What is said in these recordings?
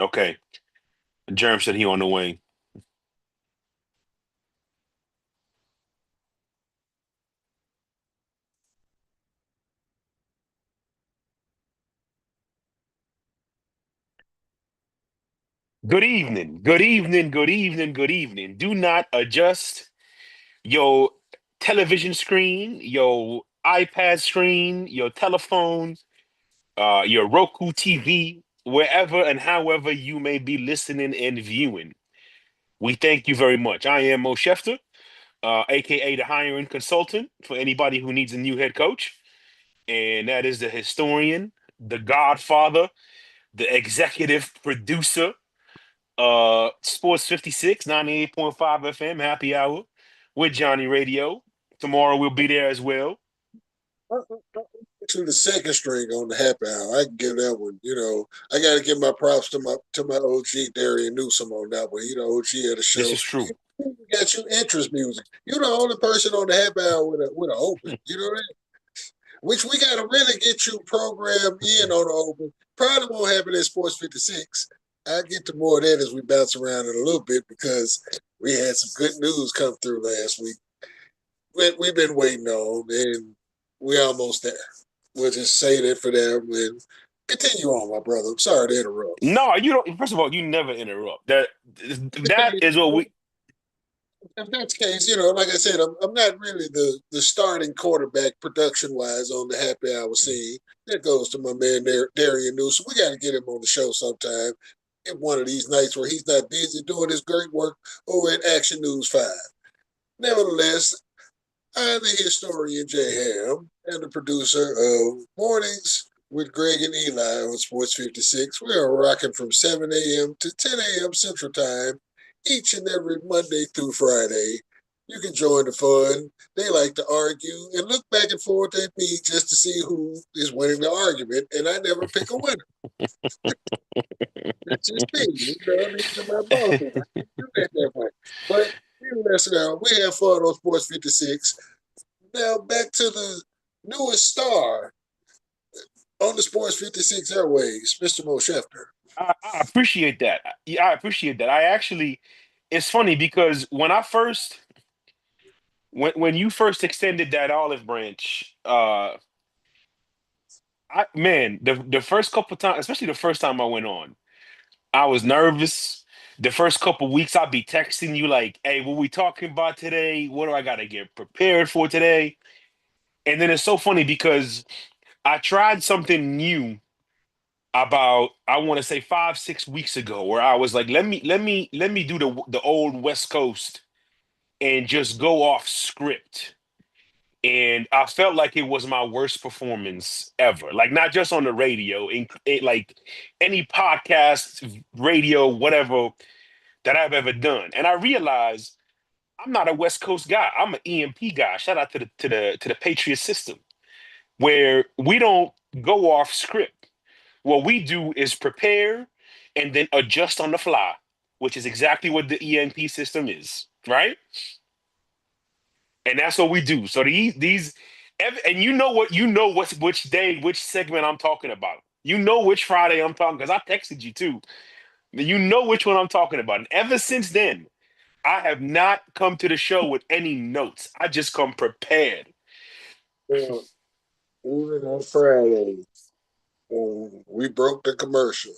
Okay. Germ said he on the wing. Good evening. Good evening. Good evening. Good evening. Do not adjust your television screen, your iPad screen, your telephone, your Roku TV, wherever and however you may be listening and viewing. We thank you very much. I am Mo Schefter, aka the hiring consultant for anybody who needs a new head coach. And that is the historian, the godfather, the executive producer, Sports 56, 98.5 FM, happy hour with Johnny Radio. Tomorrow we'll be there as well. To the second string on the happy hour. I can give that one. I got to give my props to my OG Darian Newsom on that one. OG of the This show. is true. You got you interest music. You're the only person on the happy hour with an open. You know that? Which we got to really get you programmed in on the open. Probably won't happen at Sports 56. I'll get to more of that as we bounce around in a little bit because we had some good news come through last week. We've been waiting on, and we're almost there. We'll just say that for them and continue on, my brother. I'm sorry to interrupt. No, you don't. First of all, you never interrupt. That is what we. If that's the case, like I said, I'm not really the starting quarterback production wise on the happy hour scene. That goes to my man Darian Newsom. We got to get him on the show sometime. In one of these nights where he's not busy doing his great work over at Action News 5. Nevertheless, I'm the historian Jay Ham and the producer of Mornings with Greg and Eli on Sports 56. We are rocking from 7 a.m. to 10 a.m. Central Time each and every Monday through Friday. You can join the fun. They like to argue and look back and forth at me just to see who is winning the argument, and I never pick a winner. That's just me. These are my bosses. I can't do that way. But you listen out. We have fun on Sports 56. Now back to the newest star on the Sports 56 airways, Mr. Mo Schefter. I appreciate that. Yeah, I appreciate that. I actually, it's funny because when you first extended that olive branch, the first couple times, especially the first time I went on, I was nervous. The first couple weeks, I'd be texting you like, "Hey, what we talking about today? What do I got to get prepared for today?" And then it's so funny because I tried something new about I want to say 5 6 weeks ago, where I was like, let me do the old West Coast and just go off script. And I felt like it was my worst performance ever. Like not just on the radio, like any podcast, radio, whatever that I've ever done. And I realized I'm not a West Coast guy. I'm an EMP guy. Shout out to the Patriot system, where we don't go off script. What we do is prepare and then adjust on the fly, which is exactly what the EMP system is, right? And that's what we do. So and you know which day, which segment I'm talking about. You know which Friday I'm talking because I texted you too. You know which one I'm talking about. And ever since then, I have not come to the show with any notes. I just come prepared. Well, even on Friday, when we broke the commercial,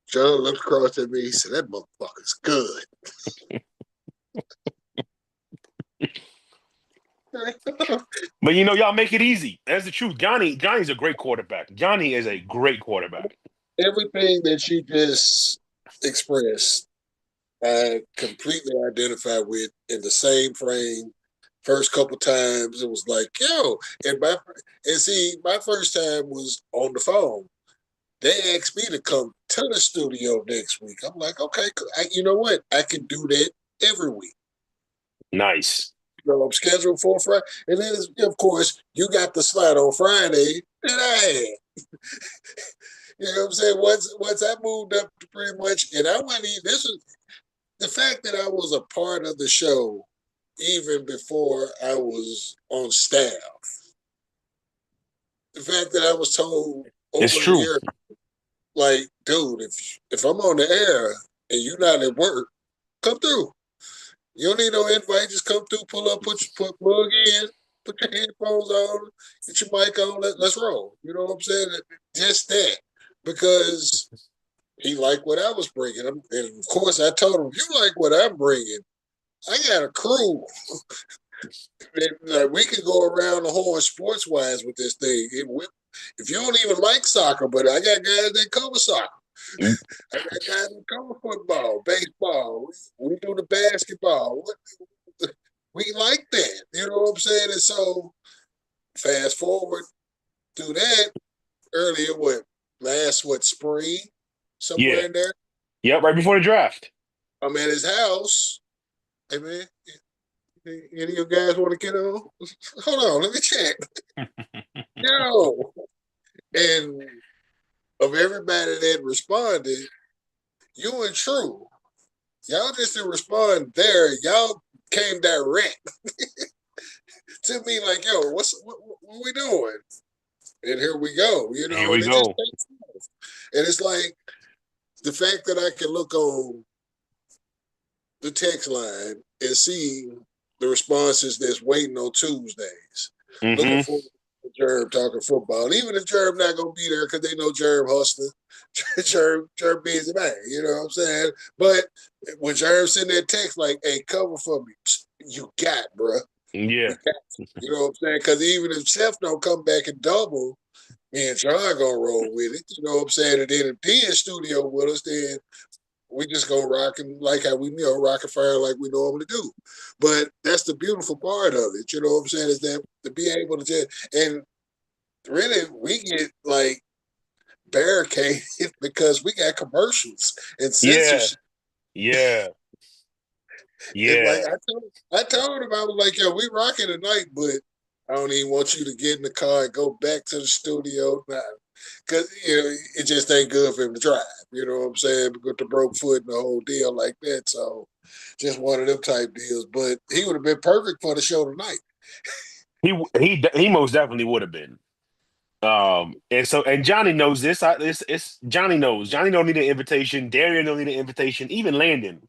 John looked across at me. He said, "That motherfucker's good." But y'all make it easy. That's the truth. Johnny's a great quarterback. Johnny is a great quarterback. Everything that you just expressed, I completely identify with in the same frame. First couple times, it was like, yo, and see, my first time was on the phone. They asked me to come to the studio next week. I'm like, okay, you know what? I can do that every week. Nice. I'm scheduled for Friday, and then of course you got the slot on Friday that I had. You know what I'm saying? Once I moved up to pretty much, and I went in. This was the fact that I was a part of the show even before I was on staff. The fact that I was told It's over a true. year like, dude, if I'm on the air and you're not at work, come through. You don't need no invite. Just come through, pull up, put plug in, put your headphones on, get your mic on. Let's roll. You know what I'm saying? Just that, because he liked what I was bringing. And of course, I told him, if you like what I'm bringing, I got a crew. Like, we can go around the horn sports wise with this thing. If you don't even like soccer, but I got guys that cover soccer. Mm. I got guys that cover football, baseball. We do the basketball. We like that. You know what I'm saying? And so fast forward through that earlier, spring, somewhere Yeah. in there. Yep. Right before the draft. I'm at his house. Hey man, any of you guys want to get on? Hold on, let me check. No. And of everybody that responded, you and True, y'all just didn't respond there. Y'all came direct to me like, yo, what we doing? And here we go, Here and we it just go. takes off. And it's like the fact that I can look on the text line and see the responses that's waiting on Tuesdays, looking Hmm. for Jerm talking football. Even if Jerm not gonna be there because they know Jerm hustling, Jerm busy man. You know what I'm saying? But when Jerm send that text like, "Hey, cover for me," you got, bruh. Yeah. You got. You know what I'm saying? Because even if Chef don't come back and double, me and John gonna roll with it. You know what I'm saying? And then if D in studio with us, then we just gonna rock and like how we rock and fire like we normally do. But that's the beautiful part of it. You know what I'm saying? Is that to be able to just, and really we get like barricaded because we got commercials and Yeah. censorship. Yeah. And like Yeah. I told him, I was like, yo, we rocking tonight, but I don't even want you to get in the car and go back to the studio now. Cause it just ain't good for him to drive. You know what I'm saying? With the broke foot and the whole deal like that. So just one of them type deals. But he would have been perfect for the show tonight. He most definitely would have been. And Johnny knows this. It's Johnny knows. Johnny don't need an invitation. Darian don't need an invitation. Even Landon.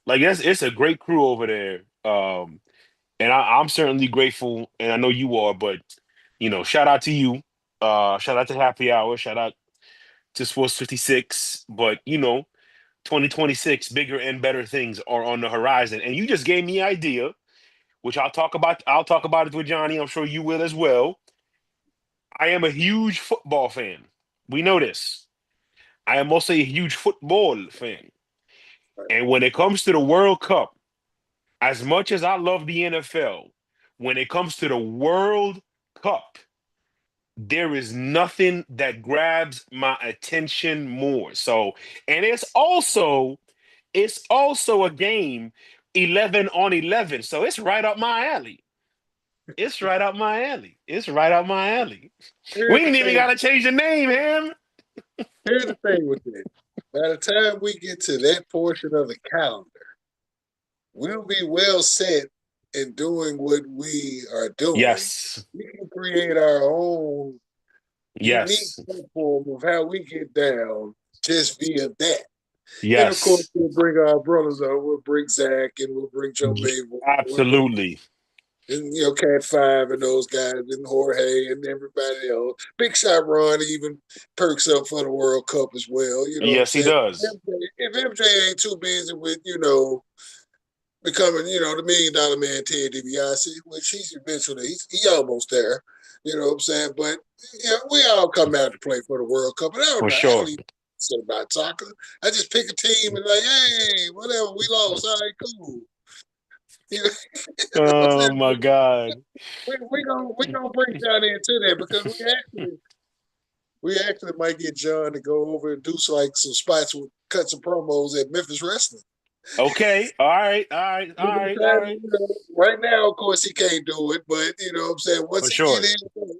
Like it's a great crew over there. And I'm certainly grateful, and I know you are. But shout out to you. Shout out to Happy Hour. Shout out to Sports 56. But 2026, bigger and better things are on the horizon. And you just gave me an idea, which I'll talk about. I'll talk about it with Johnny. I'm sure you will as well. I am a huge football fan. We know this. I am also a huge football fan. And when it comes to the World Cup, as much as I love the NFL, when it comes to the World Cup, there is nothing that grabs my attention more. So, and it's also a game 11 on 11. So it's right up my alley. It's right up my alley. It's right up my alley. Here's We the ain't even got thing. to change the name, him. Here's the thing with it. By the time we get to that portion of the calendar, we'll be well set in doing what we are doing. Yes. We can create our own unique Yes. platform of how we get down just via that. And of course, Yes. we'll bring our brothers on. We'll bring Zach and we'll bring Joe Mabel. We'll bring, Absolutely. and, Cat Five and those guys and Jorge and everybody else. Big Shot Ron even perks up for the World Cup as well. You know what I'm Yes, he saying? does. If MJ ain't too busy with, becoming, the $1 million man Ted DiBiase, which he's eventually he almost there. You know what I'm saying? But we all come out to play for the World Cup. And I don't For know. I don't sure. even say about soccer. I just pick a team and like, hey, whatever, we lost. All right, cool. You know, what I'm Oh saying? my God. We gonna bring John into that because we actually might get John to go over and do like some spots with cut some promos at Memphis Wrestling. Okay. All right. All right. All right. All right. Right now, of course, he can't do it, but you know what I'm saying? Once For he get sure. in,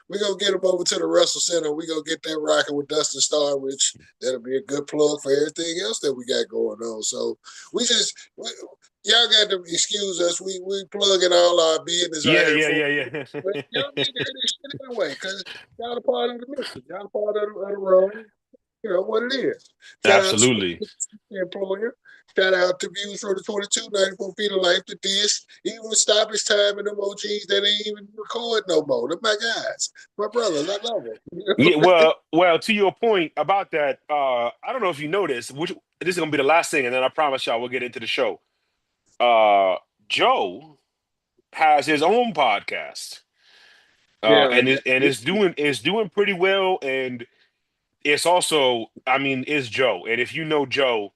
we're gonna get him over to the Wrestle Center. We're gonna get that rocking with Dustin Starr, which that'll be a good plug for everything else that we got going on. So y'all got to excuse us. We plug in all our business right Yeah. here Yeah. for Yeah. but Yeah. y'all need to hear this shit anyway, because y'all a part of the mission. Y'all a part of the run. You know what it is. Shout out to Absolutely. the employer. Shout out to views from the 2294 feet of life, the dish. Even with stoppage time and them OGs that ain't even record no more. They're my guys, my brothers. I love Yeah, them. well, to your point about that, I don't know if you noticed, which this is gonna be the last thing, and then I promise y'all we'll get into the show. Uh, Joe has his own podcast, Yeah, and it's doing pretty well, and it's also, I mean, it's Joe, and if you know Joe,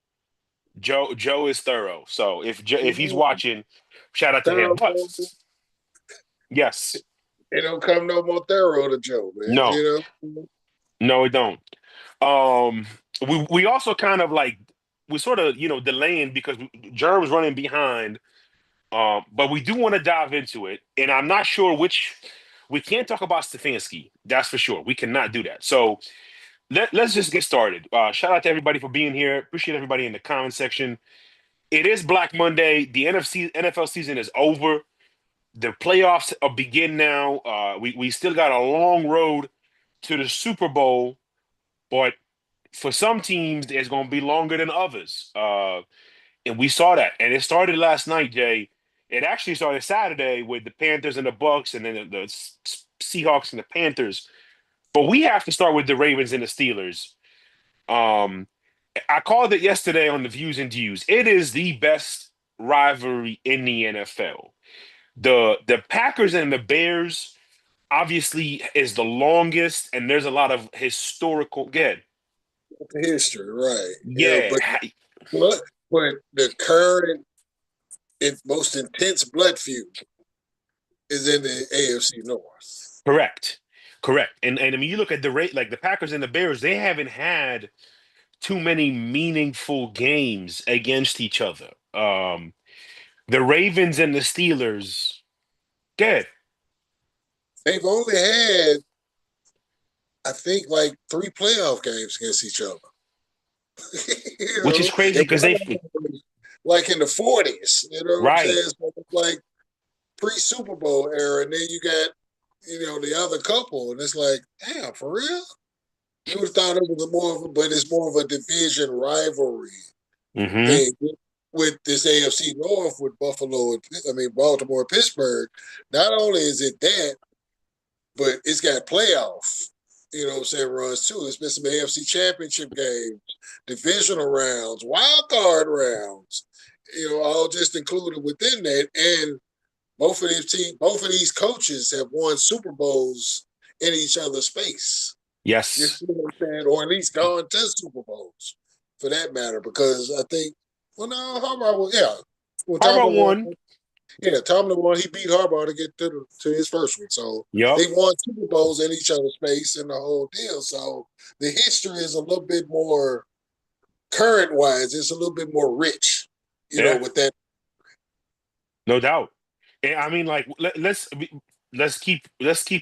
Joe is thorough. So if he's watching, shout out to him. But thorough. yes, It don't come no more thorough to Joe, man. no, You know. no, it don't. Um, we also kind of like we sort of delaying because Germ's running behind. But we do want to dive into it, and I'm not sure which. We can't talk about Stefanski. That's for sure. We cannot do that. So let's just get started. Shout out to everybody for being here. Appreciate everybody in the comment section. It is Black Monday. The NFL season is over. The playoffs are begin now. We still got a long road to the Super Bowl, but for some teams, it's going to be longer than others. And we saw that. And it started last night, Jay. It actually started Saturday with the Panthers and the Bucks, and then the Seahawks and the Panthers. But we have to start with the Ravens and the Steelers. Um, I called it yesterday on the Views and Views. It is the best rivalry in the NFL. The Packers and the Bears obviously is the longest, and there's a lot of historical. Good. History, right? You know, Yeah. but the current and most intense blood feud is in the AFC North. Correct. Correct. And I mean, you look at the rate, like the Packers and the Bears, they haven't had too many meaningful games against each other. The Ravens and the Steelers, good, They've only had, I think, like 3 playoff games against each other. You which is know, crazy and because one they, of them was like in the 40s. You know what I'm right. saying? So it's like pre-Super Bowl era, and then you got the other couple, and it's like, damn, for real. You would have thought it was but it's more of a division rivalry Hmm. thing with this AFC North with Baltimore, and Pittsburgh. Not only is it that, but it's got playoff, runs too. It's been some AFC championship games, divisional rounds, wild card rounds, all just included within that. And both of these coaches have won Super Bowls in each other's space. You Yes. see what I'm saying? Or at least gone to Super Bowls for that matter. Because I think, well, no, Harbaugh was, yeah. Well, Harbaugh Tomlin won. won. Yeah, Tomlin won. He beat Harbaugh to get to his first one. So Yup. they won Super Bowls in each other's space and the whole deal. So the history is a little bit more current wise. It's a little bit more rich, Yeah. with that. No doubt. And I mean, like, let's keep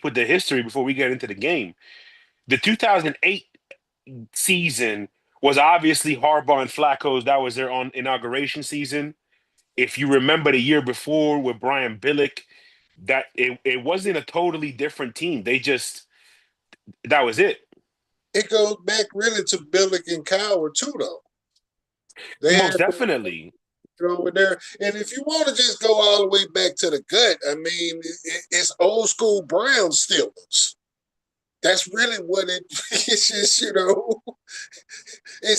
with the history before we get into the game. The 2008 season was obviously Harbaugh and Flacco's. That was their on inauguration season. If you remember the year before with Brian Billick, that it wasn't a totally different team. They just that was it. It goes back really to Billick and Cowher too, though. They Most had definitely. over there. And if you want to just go all the way back to the gut, I mean, it's old school Brown Steelers. That's really what it is. Just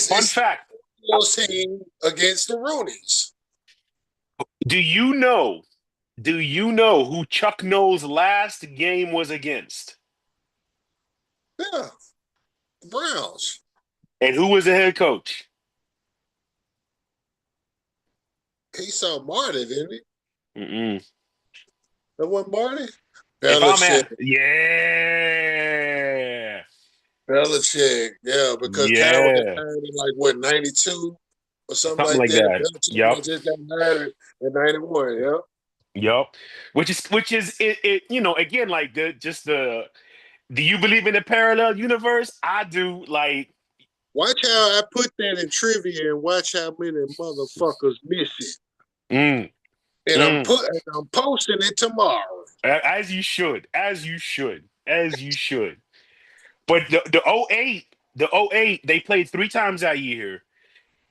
Fun it's fact: team against the Roonies. Do you know? Do you know who Chuck Noll's last game was against, Yeah, the Browns. and who was the head coach? He saw Marty, didn't he? Mm-mm. That wasn't Marty. If I'm Belichick. at, yeah, Belichick. Yeah, because Cowher got yeah, hired in like what 92 or something something like like that. that. Belichick Yep. had just got hired in 91. Yep. Yep. Which is it, again, like do you believe in a parallel universe? I do. Like, Watch how I put that in trivia and watch how many motherfuckers miss it. mm, And mm. I'm posting it tomorrow. As you should, as you should, as you should. But the '08, the '08 they played 3 times that year.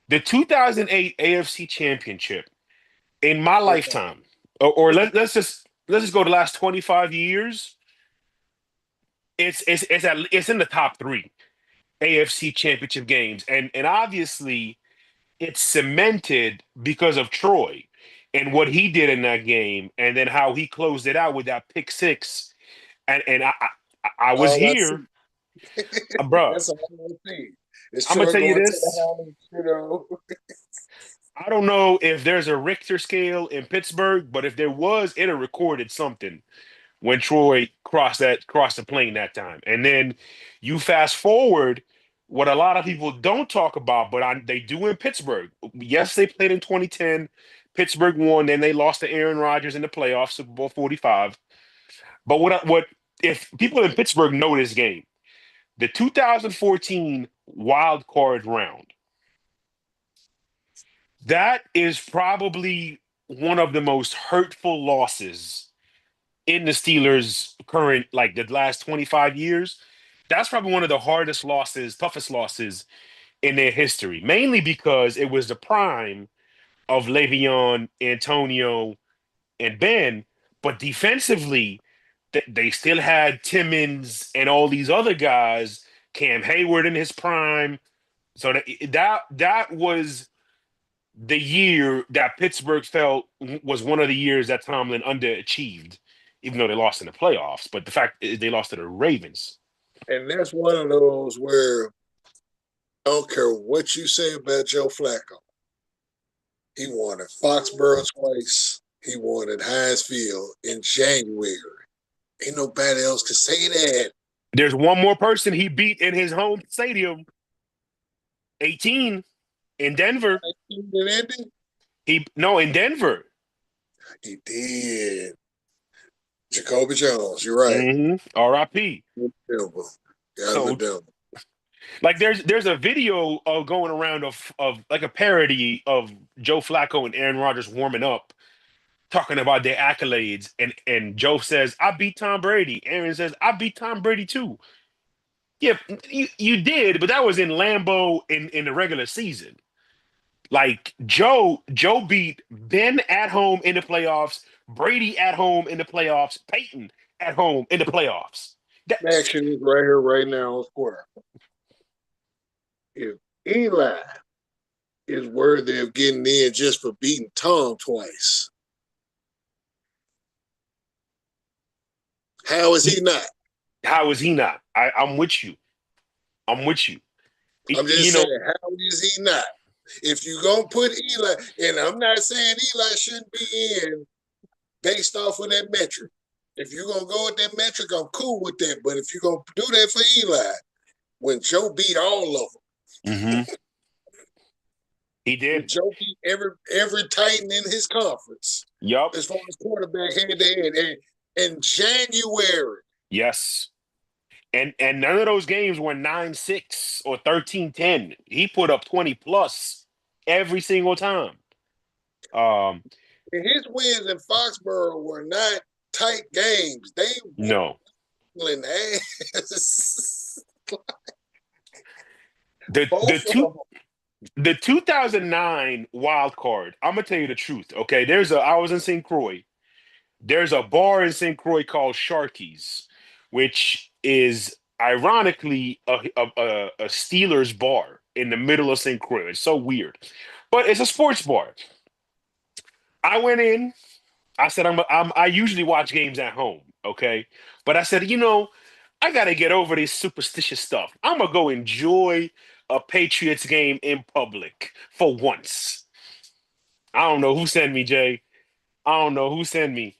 The 2008 AFC Championship in my Okay. lifetime, or let's just go the last 25 years. It's in the top three AFC Championship games, and obviously it's cemented because of Troy and what he did in that game, and then how he closed it out with that pick six. And I was All I here, see. bruh. That's all I see. It's I'm gonna Troy tell you going to the this. house. I don't know if there's a Richter scale in Pittsburgh, but if there was, it recorded something when Troy crossed the plane that time. And then you fast forward, what a lot of people don't talk about, but they do in Pittsburgh. Yes, they played in 2010. Pittsburgh won, then they lost to Aaron Rodgers in the playoffs, Super Bowl 45. But what if people in Pittsburgh know this game? The 2014 wild card round. That is probably one of the most hurtful losses in the Steelers' current, like the last 25 years. That's probably one of the hardest losses, toughest losses in their history, mainly because it was the prime of Le'Veon, Antonio, and Ben. But defensively, they still had Timmons and all these other guys, Cam Hayward in his prime. So that was the year that Pittsburgh felt was one of the years that Tomlin underachieved, even though they lost in the playoffs. But the fact is they lost to the Ravens. And that's one of those where I don't care what you say about Joe Flacco. He won at Foxborough twice. He won at Heinz Field in January. Ain't nobody else can say that. There's one more person he beat in his home stadium, 18 in Denver. He did Indy? In Denver. He did. Jacoby Jones, you're right. R.I.P. Denver. Got him in So Denver. like there's a video going around of like a parody of Joe Flacco and Aaron Rodgers warming up, talking about their accolades, and Joe says, "I beat Tom Brady." Aaron says, "I beat Tom Brady too." Yeah, you did, but that was in Lambeau in the regular season. Like Joe beat Ben at home in the playoffs, Brady at home in the playoffs, Peyton at home in the playoffs. That, Action is right here, right now on Square. If Eli is worthy of getting in just for beating Tom twice, how is he not? how is he not? I'm with you. I'm with you. I'm You just know, saying, how is he not? If you're going to put Eli, and I'm not saying Eli shouldn't be in based off of that metric. If you're going to go with that metric, I'm cool with that. But if you're going to do that for Eli, when Joe beat all of them, he did. Joe beat every Titan in his conference Yup. as far as quarterback head to head. In January. Yes. And none of those games were 9-6 or 13-10. He put up 20 plus every single time. And his wins in Foxborough were not tight games. They No. were ass. The Both the of two them. the 2009 wild card. I'm gonna tell you the truth. Okay, I was in St. Croix. There's a bar in St. Croix called Sharky's, which is ironically a Steelers bar in the middle of St. Croix. It's so weird, but it's a sports bar. I went in. I said I usually watch games at home. Okay, but I said I gotta get over this superstitious stuff. I'm gonna go enjoy a Patriots game in public for once. I don't know who sent me, Jay. I don't know who sent me.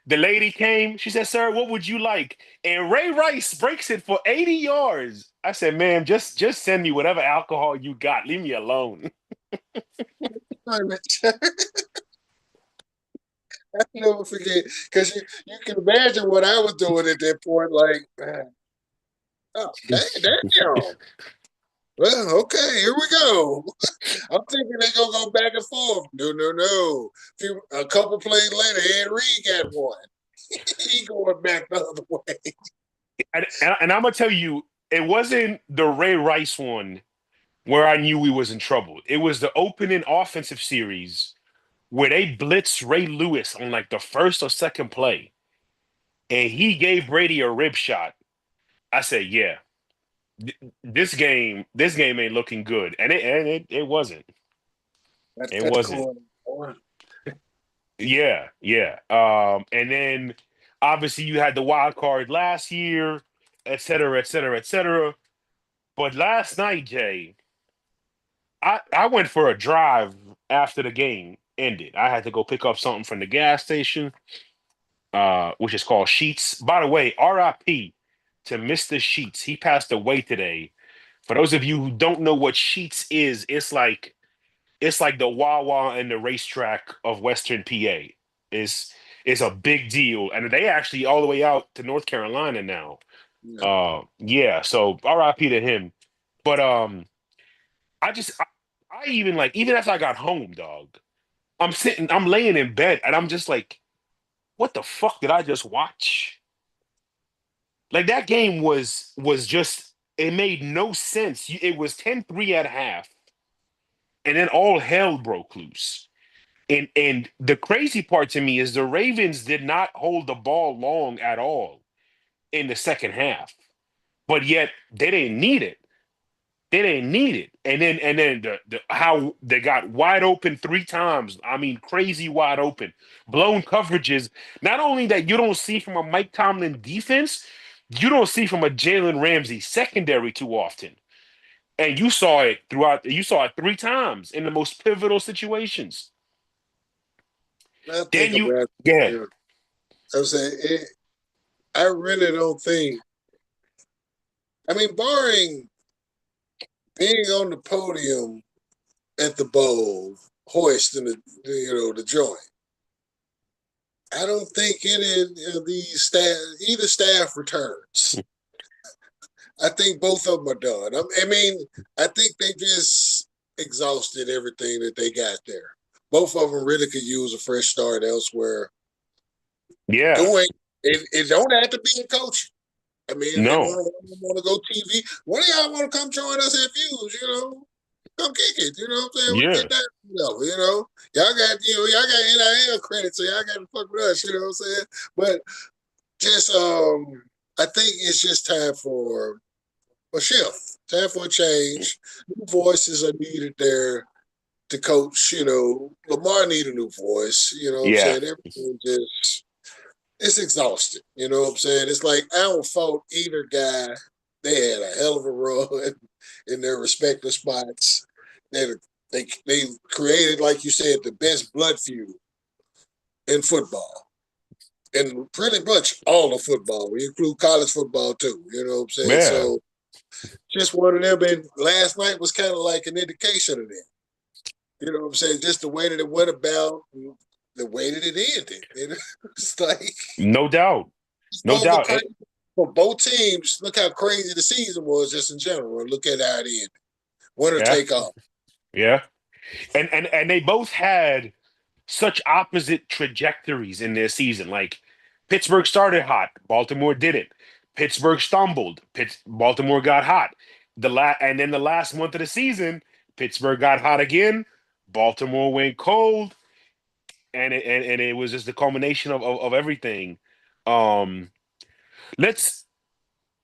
The lady came. She said, "Sir, what would you like?" And Ray Rice breaks it for 80 yards. I said, "Ma'am, just send me whatever alcohol you got. Leave me alone." I never forget because you can imagine what I was doing at that point. Like, man, oh, damn. Well, okay, here we go. I'm thinking they're gonna go back and forth. No. A couple plays later, Ed Reed got one. He going back the other way. And I'm gonna tell you, it wasn't the Ray Rice one where I knew we was in trouble. It was the opening offensive series where they blitzed Ray Lewis on like the first or second play, and he gave Brady a rib shot. I said, yeah, this game ain't looking good, and it wasn't. It That's wasn't. going on. Yeah, yeah. And then obviously you had the wild card last year, et cetera, et cetera, et cetera. But last night, Jay, I went for a drive after the game ended. I had to go pick up something from the gas station, which is called Sheets. By the way, RIP to Mr. Sheets. He passed away today. For those of you who don't know what Sheets is, it's like the Wawa and the racetrack of Western PA. Is a big deal, and they actually all the way out to North Carolina now. Yeah. Yeah. So RIP to him. But I just I even like even after I got home, dog. I'm laying in bed, and I'm just like, what the fuck did I just watch? Like that game was just it made no sense. It was 10-3 at half, and then all hell broke loose. And the crazy part to me is the Ravens did not hold the ball long at all in the second half, but yet they didn't need it. They didn't need it. And then the how they got wide open three times. I mean, crazy wide open, blown coverages. Not only that you don't see from a Mike Tomlin defense, you don't see from a Jalen Ramsey secondary too often. And you saw it throughout. You saw it three times in the most pivotal situations. I Then think you about yeah. you know, I'm saying I really don't think. I mean, barring being on the podium at the bowl, hoisting the joint. I don't think any of these staff, either staff returns. I think both of them are done. I mean, I think they just exhausted everything that they got there. Both of them really could use a fresh start elsewhere. Yeah. Doing it don't have to be a coach. I mean, if they No. want to go TV, one of y'all want to come join us at Views, come kick it. You know what I'm saying? We Yeah. get that y'all got NIL credit, so y'all got to fuck with us. You know what I'm saying? But just I think it's just time for a shift, time for a change. New voices are needed there to coach. Lamar need a new voice. You know what I'm Yeah. saying? Everything just it's exhausted. You know what I'm saying? It's like I don't fault either guy. They had a hell of a run in their respective spots. They they created, like you said, the best blood feud in football. And pretty much all of football. We include college football too. You know what I'm saying? Yeah. So just one of them. And last night was kind of like an indication of that. You know what I'm saying? Just the way that it went about, the way that it ended. It's like No doubt. it's No more of a doubt. crazy for both teams. Look how crazy the season was just in general. And look at how it ended. Winner Yeah. take all. Yeah. And they both had such opposite trajectories in their season. Like Pittsburgh started hot, Baltimore didn't. Pittsburgh stumbled, Baltimore got hot. And then the last month of the season, Pittsburgh got hot again, Baltimore went cold, and it was just the culmination of everything. Um, let's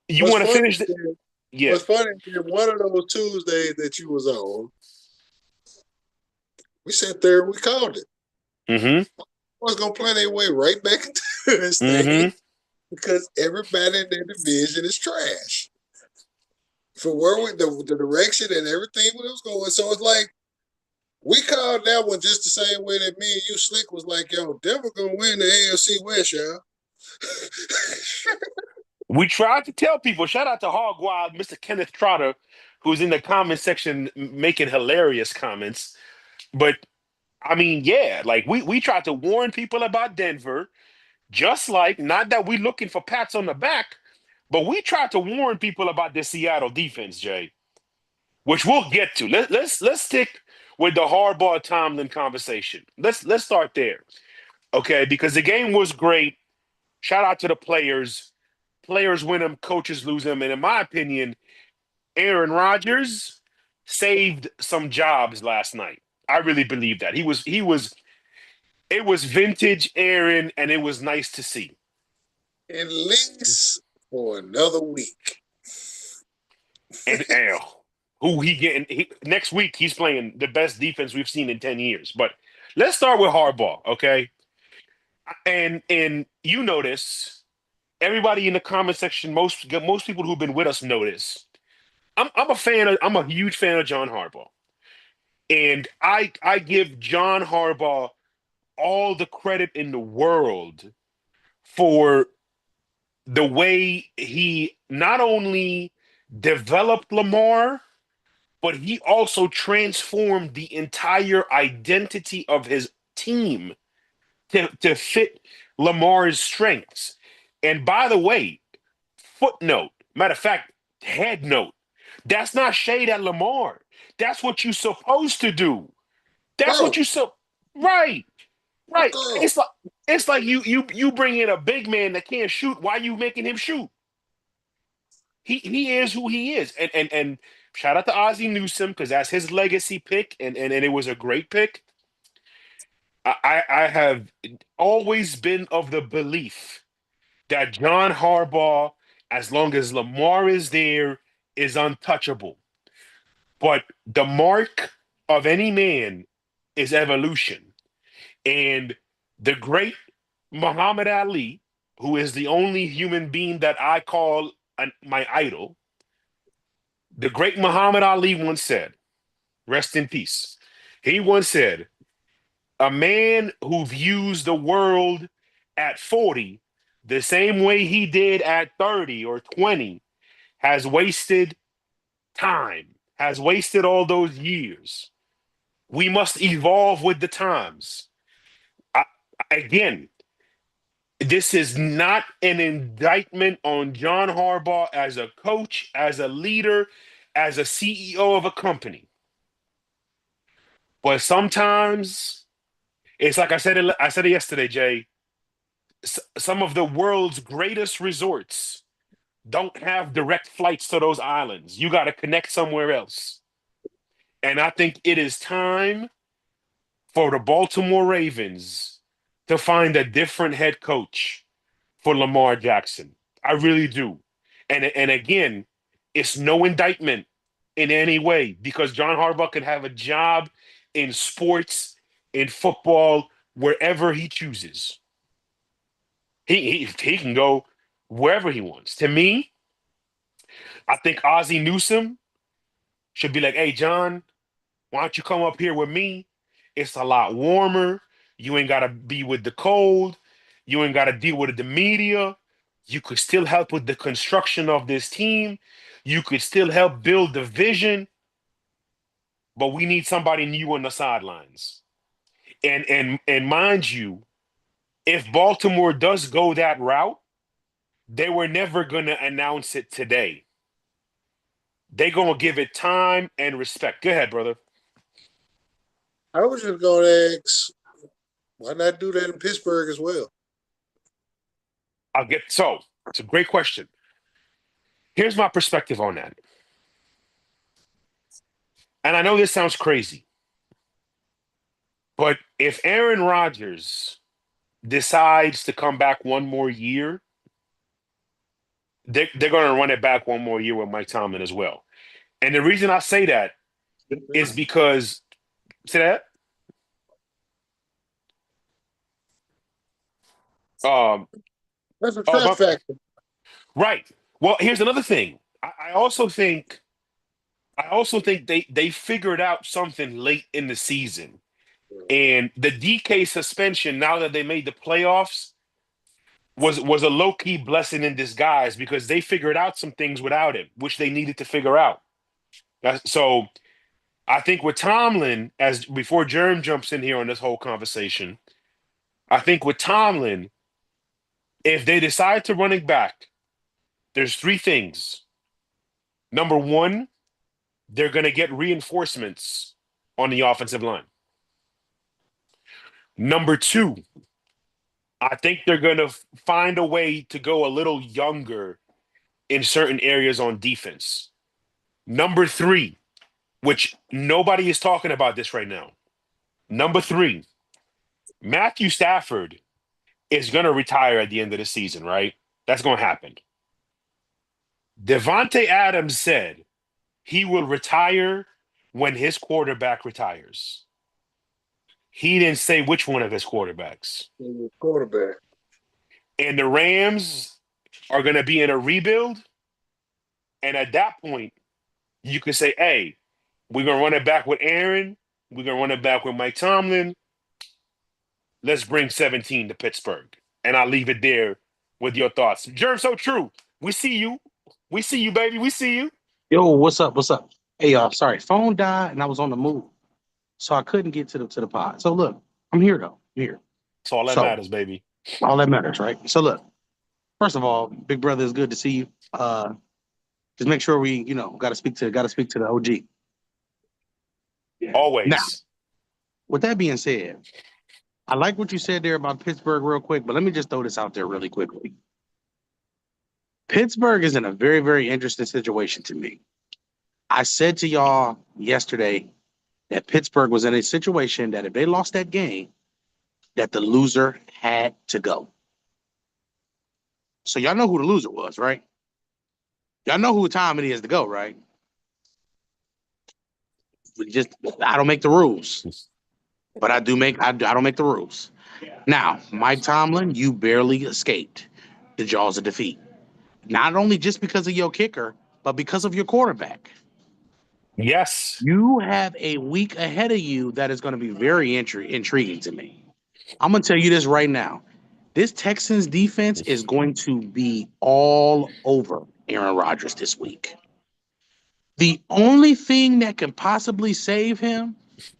you What's want to funny? finish the yeah. What's funny? One of those Tuesdays that you was on, we sat there and we called it. Mm-hmm. Was gonna play their way right back into this thing Mm-hmm. because everybody in their division is trash. For where the direction and everything was going, so it's like we called that one just the same way that me and you slick was like, yo, Denver gonna win the AFC West, y'all. We tried to tell people, shout out to Hog Wild, Mr. Kenneth Trotter, who's in the comment section making hilarious comments. But I mean, yeah, like we tried to warn people about Denver, just like not that we looking for pats on the back, but we tried to warn people about the Seattle defense, Jay, which we'll get to. Let's stick with the hardball Tomlin conversation. Let's start there. Okay, because the game was great. Shout out to the players. players win them, coaches lose them. And in my opinion, Aaron Rodgers saved some jobs last night. I really believe that. It was vintage Aaron, and it was nice to see. At least for another week. And who he getting next week? He's playing the best defense we've seen in 10 years. But let's start with Harbaugh, okay? And you notice everybody in the comment section, most people who've been with us notice. I'm a huge fan of John Harbaugh. And I give John Harbaugh all the credit in the world for the way he not only developed Lamar, but he also transformed the entire identity of his team to fit Lamar's strengths. And by the way, footnote, matter of fact, head note, that's not shade at Lamar. That's what you're supposed to do. That's what Bro, you so right, right. bro. It's like you bring in a big man that can't shoot. Why you making him shoot? He is who he is. And shout out to Ozzie Newsome because that's his legacy pick, and it was a great pick. I have always been of the belief that John Harbaugh, as long as Lamar is there, is untouchable. But the mark of any man is evolution. And the great Muhammad Ali, who is the only human being that I call my idol, the great Muhammad Ali once said, rest in peace. He once said, a man who views the world at 40 the same way he did at 30 or 20 has wasted time, has wasted all those years. We must evolve with the times. I, again, this is not an indictment on John Harbaugh as a coach, as a leader, as a CEO of a company. But sometimes it's like I said it yesterday, Jay. Some of the world's greatest resorts don't have direct flights to those islands. You got to connect somewhere else. And I think it is time for the Baltimore Ravens to find a different head coach for Lamar Jackson. I really do. And again, it's no indictment in any way because John Harbaugh could have a job in sports, in football, wherever he chooses. He can go wherever he wants. To me, I think Ozzie Newsome should be like, hey, John, why don't you come up here with me? It's a lot warmer. You ain't got to be with the cold. You ain't got to deal with the media. You could still help with the construction of this team. You could still help build the vision. But we need somebody new on the sidelines. And mind you, if Baltimore does go that route, they were never gonna announce it today. They gonna give it time and respect. Go ahead, brother. I was just going to ask, why not do that in Pittsburgh as well? It's a great question. Here's my perspective on that. And I know this sounds crazy, but if Aaron Rodgers decides to come back one more year, they're going to run it back one more year with Mike Tomlin as well. And the reason I say that is because, see that? Um, That's a oh, trust factor. right. Well, here's another thing. I also think they figured out something late in the season. And the DK suspension, now that they made the playoffs, was a low-key blessing in disguise because they figured out some things without him, which they needed to figure out. So I think with Tomlin, as before Jerm jumps in here on this whole conversation, I think with Tomlin, if they decide to run it back, there's three things. Number one, they're going to get reinforcements on the offensive line. Number two, I think they're going to find a way to go a little younger in certain areas on defense. Number three, which nobody is talking about this right now. Number three, Matthew Stafford is going to retire at the end of the season, right? That's going to happen. Devontae Adams said he will retire when his quarterback retires. He didn't say which one of his quarterbacks. Quarterback. And the Rams are going to be in a rebuild. And at that point, you can say, hey, we're going to run it back with Aaron. We're going to run it back with Mike Tomlin. Let's bring 17 to Pittsburgh. And I'll leave it there with your thoughts. Germ, so true. We see you. We see you, baby. We see you. Yo, what's up? What's up? Hey, y'all. Sorry, phone died and I was on the move, so I couldn't get to the pod. So look, I'm here though. I'm here. That's all that So matters, baby. all that matters, right? So look, first of all, big brother, it's good to see you. Just make sure we, gotta speak to the OG. Now, Always. with that being said, I like what you said there about Pittsburgh real quick, but let me just throw this out there really quickly. Pittsburgh is in a very, very interesting situation to me. I said to y'all yesterday that Pittsburgh was in a situation that if they lost that game, that the loser had to go. So y'all know who the loser was, right? Y'all know who time it is to go, right? I don't make the rules, but I don't make the rules. Now, Mike Tomlin, you barely escaped the jaws of defeat. Not only just because of your kicker, but because of your quarterback. Yes. You have a week ahead of you that is going to be very intriguing to me. I'm going to tell you this right now. This Texans defense is going to be all over Aaron Rodgers this week. The only thing that can possibly save him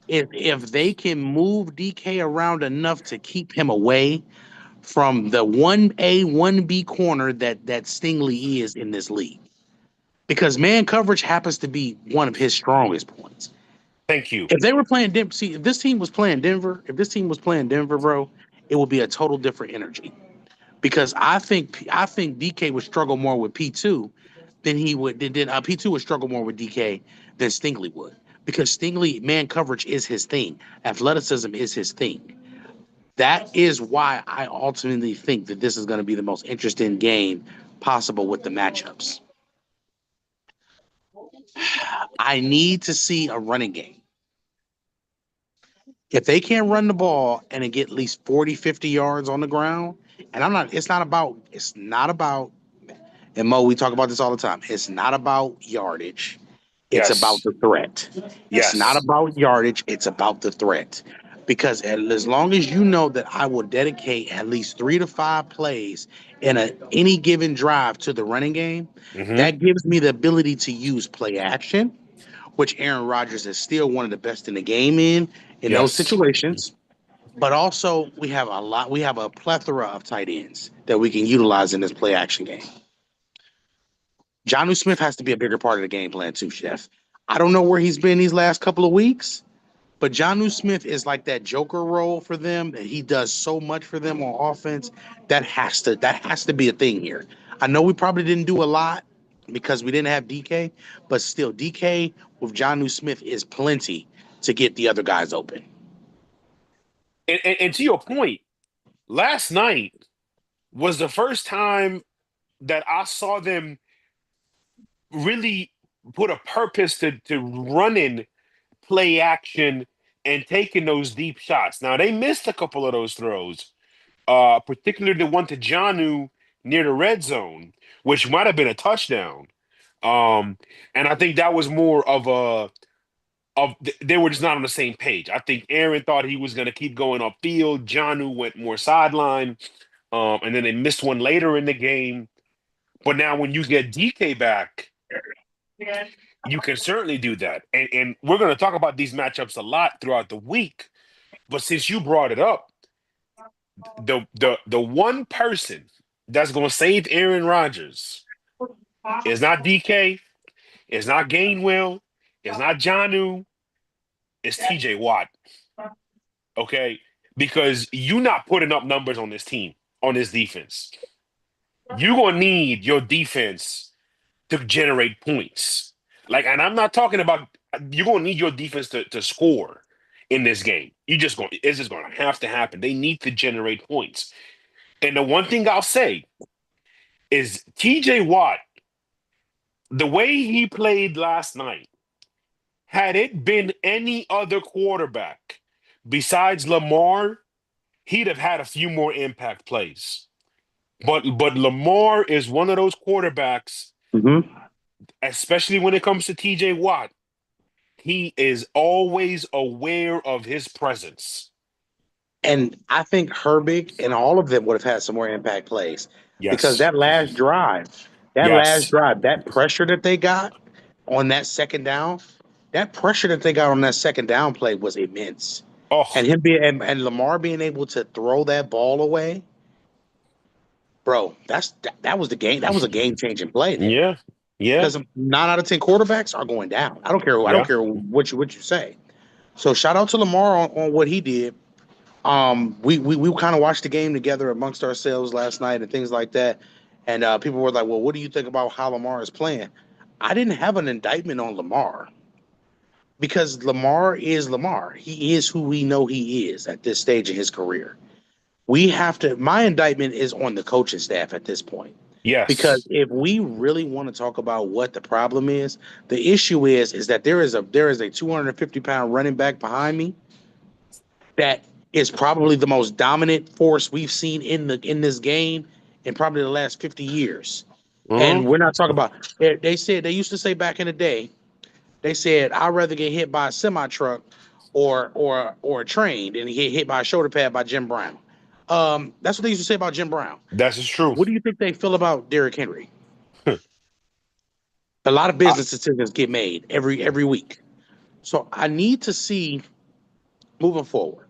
is if they can move DK around enough to keep him away from the 1A, 1B corner that Stingley is in this league. Because man coverage happens to be one of his strongest points. Thank you. If they were playing Denver, see, if this team was playing Denver, bro, it would be a total different energy. Because I think DK would struggle more with P2 than P2 would struggle more with DK than Stingley would. Because Stingley, man coverage is his thing. Athleticism is his thing. That is why I ultimately think that this is going to be the most interesting game possible with the matchups. I need to see a running game. If they can't run the ball and get at least 40, 50 yards on the ground, and it's not about, and Mo, we talk about this all the time. It's not about yardage. It's about Yes. the threat. It's not Yes. about yardage. It's about the threat. Because as long as you know that I will dedicate at least 3 to 5 plays in any given drive to the running game, that gives me the ability to use play action, which Aaron Rodgers is still one of the best in the game in those Yes. situations. But also we have a plethora of tight ends that we can utilize in this play action game. Jonnu Smith has to be a bigger part of the game plan too, Chef. I don't know where he's been these last couple of weeks, but Jonnu Smith is like that Joker role for them. He does so much for them on offense. That has to be a thing here. I know we probably didn't do a lot because we didn't have DK, but still, DK with Jonnu Smith is plenty to get the other guys open. And to your point, last night was the first time that I saw them really put a purpose to running play action and taking those deep shots. Now they missed a couple of those throws, particularly the one to Jonnu near the red zone, which might have been a touchdown. And I think that was more of they were just not on the same page. I think Aaron thought he was going to keep going upfield. Jonnu went more sideline, and then they missed one later in the game. But now when you get DK back, you can certainly do that. And we're going to talk about these matchups a lot throughout the week. But since you brought it up, the one person that's going to save Aaron Rodgers is not DK, it's not Gainwell, it's not Jonnu, it's TJ Watt. Okay? because you're not putting up numbers on this team, on this defense. You're gonna need your defense to generate points. Like, and I'm not talking about you're gonna need your defense to score in this game. It's just gonna have to happen. They need to generate points. And the one thing I'll say is TJ Watt, the way he played last night, had it been any other quarterback besides Lamar, he'd have had a few more impact plays. But Lamar is one of those quarterbacks, especially when it comes to TJ Watt, he is always aware of his presence. And I think Herbig and all of them would have had some more impact plays. Yes. Because that last drive, that pressure that they got on that second down, play was immense. Oh. And him being and Lamar being able to throw that ball away, bro, that was the game. That was a game-changing play. There. Yeah. Yeah. Because 9 out of 10 quarterbacks are going down. I don't care who. I don't care what you say. So shout out to Lamar on what he did. We kind of watched the game together amongst ourselves last night and things like that. And people were like, well, what do you think about how Lamar is playing? I didn't have an indictment on Lamar because Lamar is Lamar. He is who we know he is at this stage in his career. My indictment is on the coaching staff at this point. Yes. Because if we really want to talk about what the problem is, the issue is that there is a 250-pound running back behind me that is probably the most dominant force we've seen in this game in probably the last 50 years. And we're not talking about they used to say back in the day, they said, I'd rather get hit by a semi-truck or a train than get hit by a shoulder pad by Jim Brown. That's what they used to say about Jim Brown. That's just true. What do you think they feel about Derrick Henry? A lot of business decisions get made every week. So I need to see moving forward.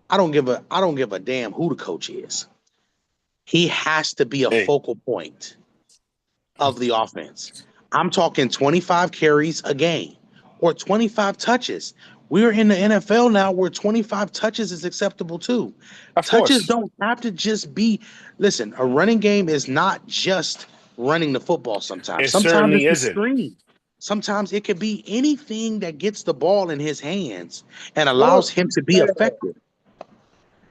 I don't give a damn who the coach is. He has to be a focal point of the offense. I'm talking 25 carries a game or 25 touches. We're in the NFL now where 25 touches is acceptable too. Touches don't have to just be. Listen, a running game is not just running the football. Sometimes certainly it's isn't. Screen. Sometimes it could be anything that gets the ball in his hands and allows him to be effective.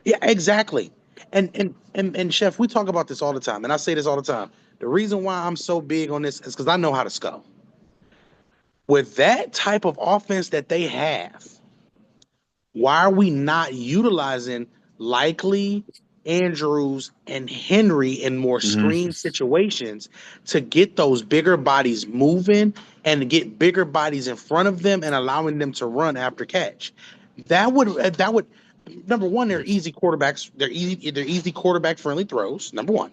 Yeah, exactly. And Chef, we talk about this all the time, and I say this all the time. The reason why I'm so big on this is because I know how to scout. With that type of offense that they have, why are we not utilizing Likely, Andrews, and Henry in more screen situations to get those bigger bodies moving and to get bigger bodies in front of them and allowing them to run after catch? That would number one, they're easy quarterbacks. They're easy quarterback friendly throws. Number one.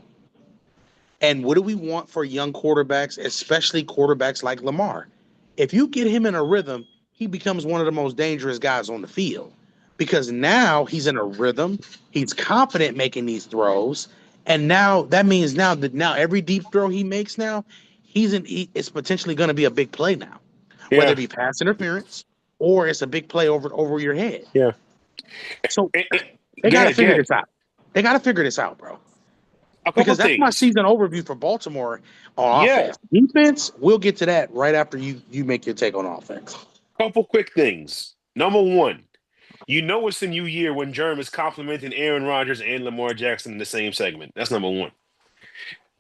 And what do we want for young quarterbacks, especially quarterbacks like Lamar? If you get him in a rhythm, he becomes one of the most dangerous guys on the field because now he's in a rhythm. He's confident making these throws. And now that means now every deep throw he makes now, it's potentially going to be a big play now, whether it be pass interference or it's a big play over your head. Yeah. So they got to figure this out. They got to figure this out, bro. Because that's my season overview for Baltimore on offense. Defense, we'll get to that right after you make your take on offense. Couple quick things. Number one, it's a new year when Jerm is complimenting Aaron Rodgers and Lamar Jackson in the same segment. That's number one.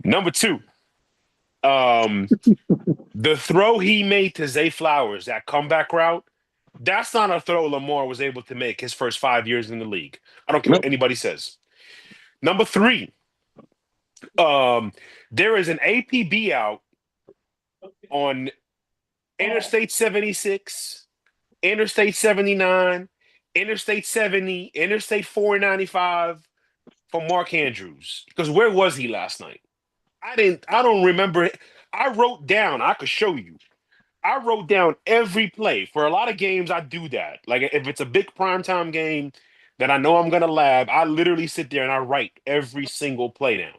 Number two, the throw he made to Zay Flowers, that comeback route, that's not a throw Lamar was able to make his first 5 years in the league. I don't care what anybody says. Number three, there is an APB out on Interstate 76, Interstate 79, Interstate 70, Interstate 495 for Mark Andrews. Because where was he last night? I don't remember. I wrote down, I could show you. I wrote down every play. For a lot of games, I do that. Like if it's a big primetime game that I know I'm going to lab, I literally sit there and I write every single play down.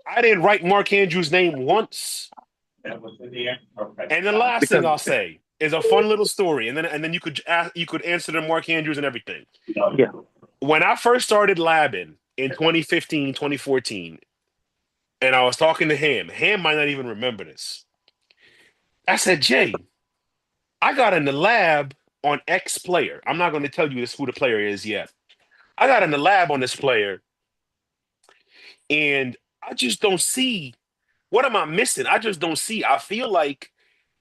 I didn't write Mark Andrews' name once. And the last thing I'll say is a fun little story, and then you could answer to Mark Andrews and everything. Yeah. when I first started labbing in 2015, 2014, and I was talking to Ham might not even remember this. I said, Jay, I got in the lab on X player. I'm not going to tell you this who the player is yet. I got in the lab on this player, and I just don't see what am I missing? I just don't see. I feel like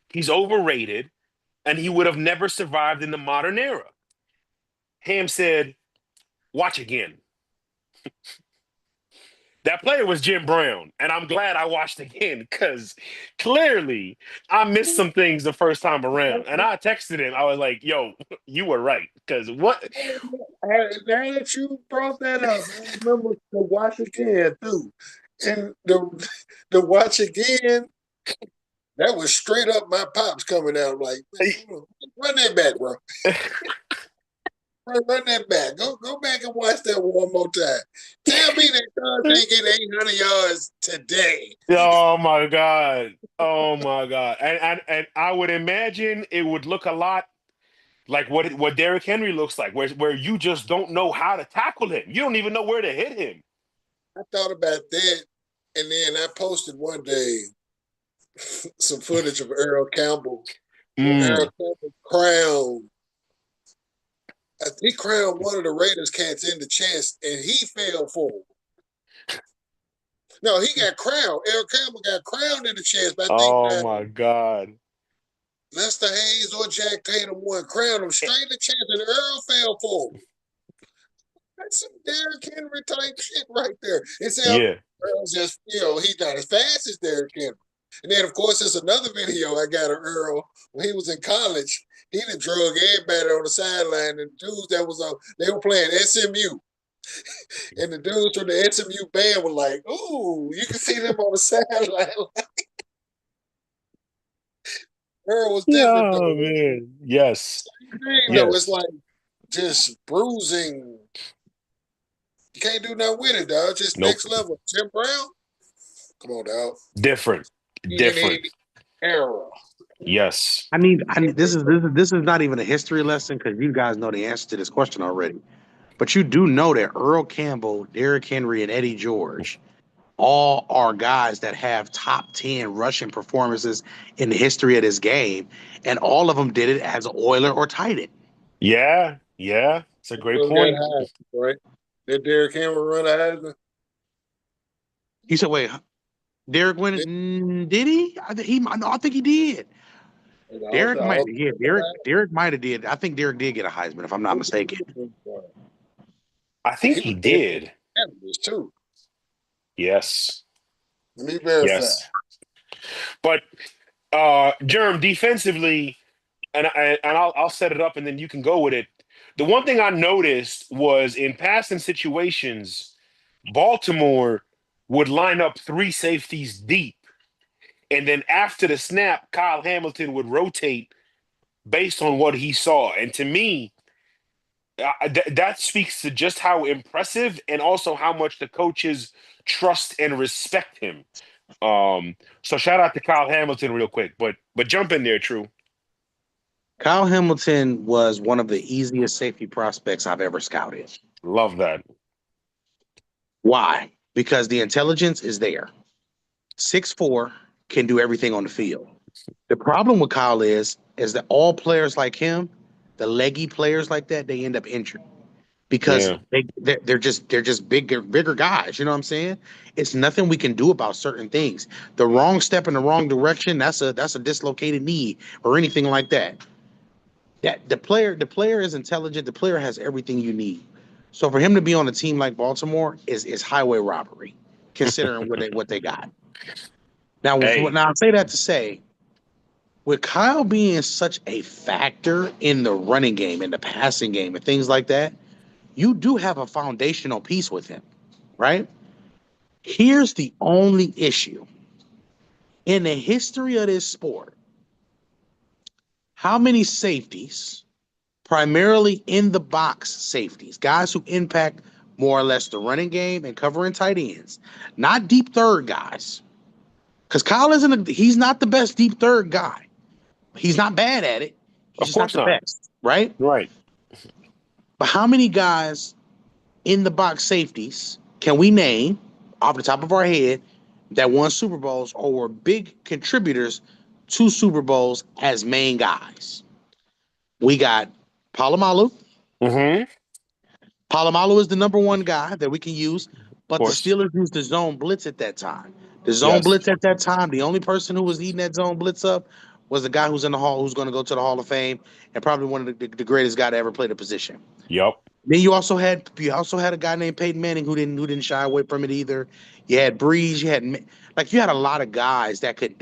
he's overrated and he would have never survived in the modern era. Ham said, watch again. That player was Jim Brown, and I'm glad I watched again because clearly I missed some things the first time around. And I texted him. I was like, "Yo, you were right." Because what? Now that you brought that up, I remember the watch again too, and the watch again. That was straight up my pops coming out like, run that back, bro. Run that back. Go back and watch that one more time. Tell me that Cubs ain't get 800 yards today. Oh my god! Oh my god! And I would imagine it would look a lot like what Derrick Henry looks like, where you just don't know how to tackle him. You don't even know where to hit him. I thought about that, and then I posted one day some footage of Earl Campbell. Earl Campbell crowned. He crowned one of the Raiders cats in the chest, and he fell forward. No, he got crowned. Earl Campbell got crowned in the chest. But I think Oh my god! Lester Hayes or Jack Tatum won, crowned him straight in the chest, and Earl fell forward. That's some Derrick Henry type shit right there. It's Earl's just, he's not as fast as Derrick Henry. And then, of course, there's another video I got of Earl when he was in college. He done drug everybody on the sideline, and dudes that was on, they were playing SMU. And the dudes from the SMU band were like, ooh, you can see them on the sideline. Earl was different, though. Oh, man. Yes. Though, it's like just bruising. You can't do nothing with it, dog. Just next level. Jim Brown? Come on, dog. Different. Era. Yes. I mean, this is not even a history lesson because you guys know the answer to this question already. But you do know that Earl Campbell, Derrick Henry, and Eddie George all are guys that have top 10 rushing performances in the history of this game, and all of them did it as an Oiler or tight end. Yeah, it's a great point. Right? Did Derrick Henry run a Heisman? You said, wait, Derrick went? Did he? I think he did. Derrick might have did. I think Derrick did get a Heisman, if I'm not mistaken. I think he did. Too. Yes. Let me verify. Yes. But Germ, defensively, and I'll set it up and then you can go with it. The one thing I noticed was in passing situations, Baltimore would line up 3 safeties deep. And then after the snap, Kyle Hamilton would rotate based on what he saw. And to me, that speaks to just how impressive and also how much the coaches trust and respect him. So shout out to Kyle Hamilton real quick, but jump in there, True. Kyle Hamilton was one of the easiest safety prospects I've ever scouted. Love that. Why? Because the intelligence is there. 6'4", can do everything on the field. The problem with Kyle is that all players like him, the leggy players like that, they end up injured because they're just bigger guys. You know what I'm saying? It's nothing we can do about certain things. The wrong step in the wrong direction, that's a dislocated knee or anything like that. That the player is intelligent. The player has everything you need. So for him to be on a team like Baltimore is highway robbery, considering what they got. Now I say that to say, with Kyle being such a factor in the running game, in the passing game, and things like that, you do have a foundational piece with him, right? Here's the only issue. In the history of this sport, how many safeties, primarily in the box safeties, guys who impact more or less the running game and covering tight ends, not deep third guys, because Kyle he's not the best deep third guy. He's not bad at it. He's just not the best, right? Right. But how many guys in the box safeties can we name off the top of our head that won Super Bowls or were big contributors to Super Bowls as main guys? We got Palomalu. Mm-hmm. Of Palomalu is the number one guy that we can use, but the course. Steelers used the zone blitz at that time. The zone Yes. blitz at that time, the only person who was eating that zone blitz up was the guy who's in the hall, who's going to go to the Hall of Fame and probably one of the greatest guy to ever play the position. Yep. Then you also had a guy named Peyton Manning who didn't shy away from it either. You had Breeze, you had a lot of guys that could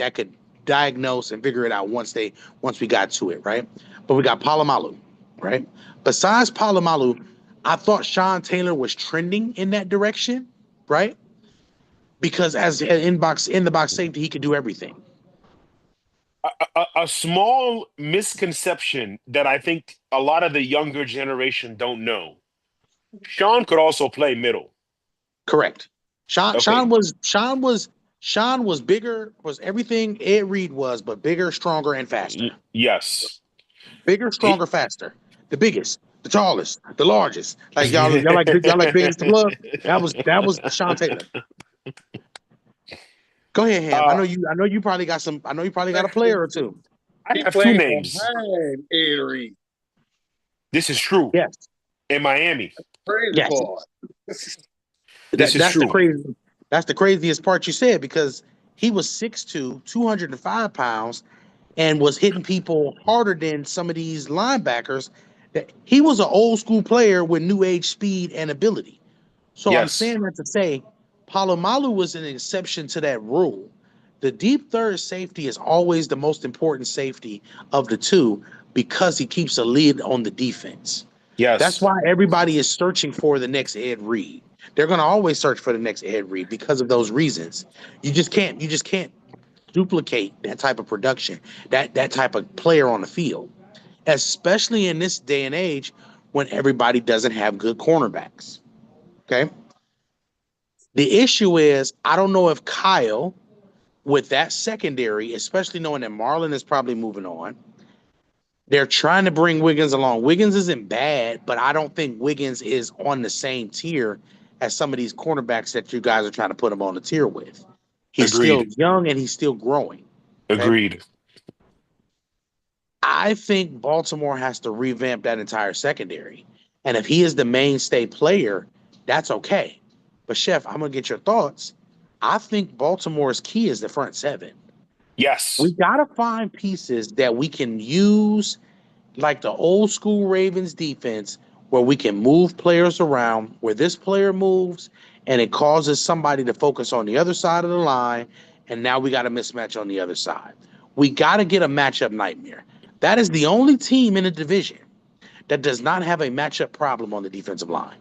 diagnose and figure it out once we got to it, right? But we got Palomalu, right? Besides Palomalu, I thought Sean Taylor was trending in that direction, right? Because as an in the box safety, he could do everything. A small misconception that I think a lot of the younger generation don't know. Sean could also play middle. Correct. Sean Okay. was bigger, was everything Ed Reed was, but bigger, stronger, and faster. Yes. Bigger, He- stronger, faster. The biggest, the tallest, the largest. Like y'all like biggest the glove. That was Sean Taylor. Go ahead, Ham. uh, I know you probably got some. I know you probably got a player or two. I He have two played names. behind Ed Reed. This is true. Yes, In Miami. Crazy yes. part. This is That's true. the crazy. That's the craziest part you said because he was 6'2", 205 pounds, and was hitting people harder than some of these linebackers. He was an old school player with new age speed and ability. So I'm Yes. saying that to say Palomalu was an exception to that rule. The deep third safety is always the most important safety of the two because he keeps a lead on the defense. That's Yes. why everybody is searching for the next Ed Reed. They're going to always search for the next Ed Reed because of those reasons. You just can't duplicate that type of production, that type of player on the field, especially in this day and age when everybody doesn't have good cornerbacks. Okay? The issue is I don't know if Kyle with that secondary, especially knowing that Marlon is probably moving on, they're trying to bring Wiggins along. Wiggins isn't bad, but I don't think Wiggins is on the same tier as some of these cornerbacks that you guys are trying to put him on the tier with. He's still Agreed. young and he's still growing. Okay. Agreed. I think Baltimore has to revamp that entire secondary. And if he is the mainstay player, that's okay. But Chef, I'm gonna get your thoughts. I think Baltimore's key is the front seven. Yes. We gotta find pieces that we can use like the old school Ravens defense where we can move players around, where this player moves and it causes somebody to focus on the other side of the line. And now we got a mismatch on the other side. We got to get a matchup nightmare. That is the only team in the division that does not have a matchup problem on the defensive line.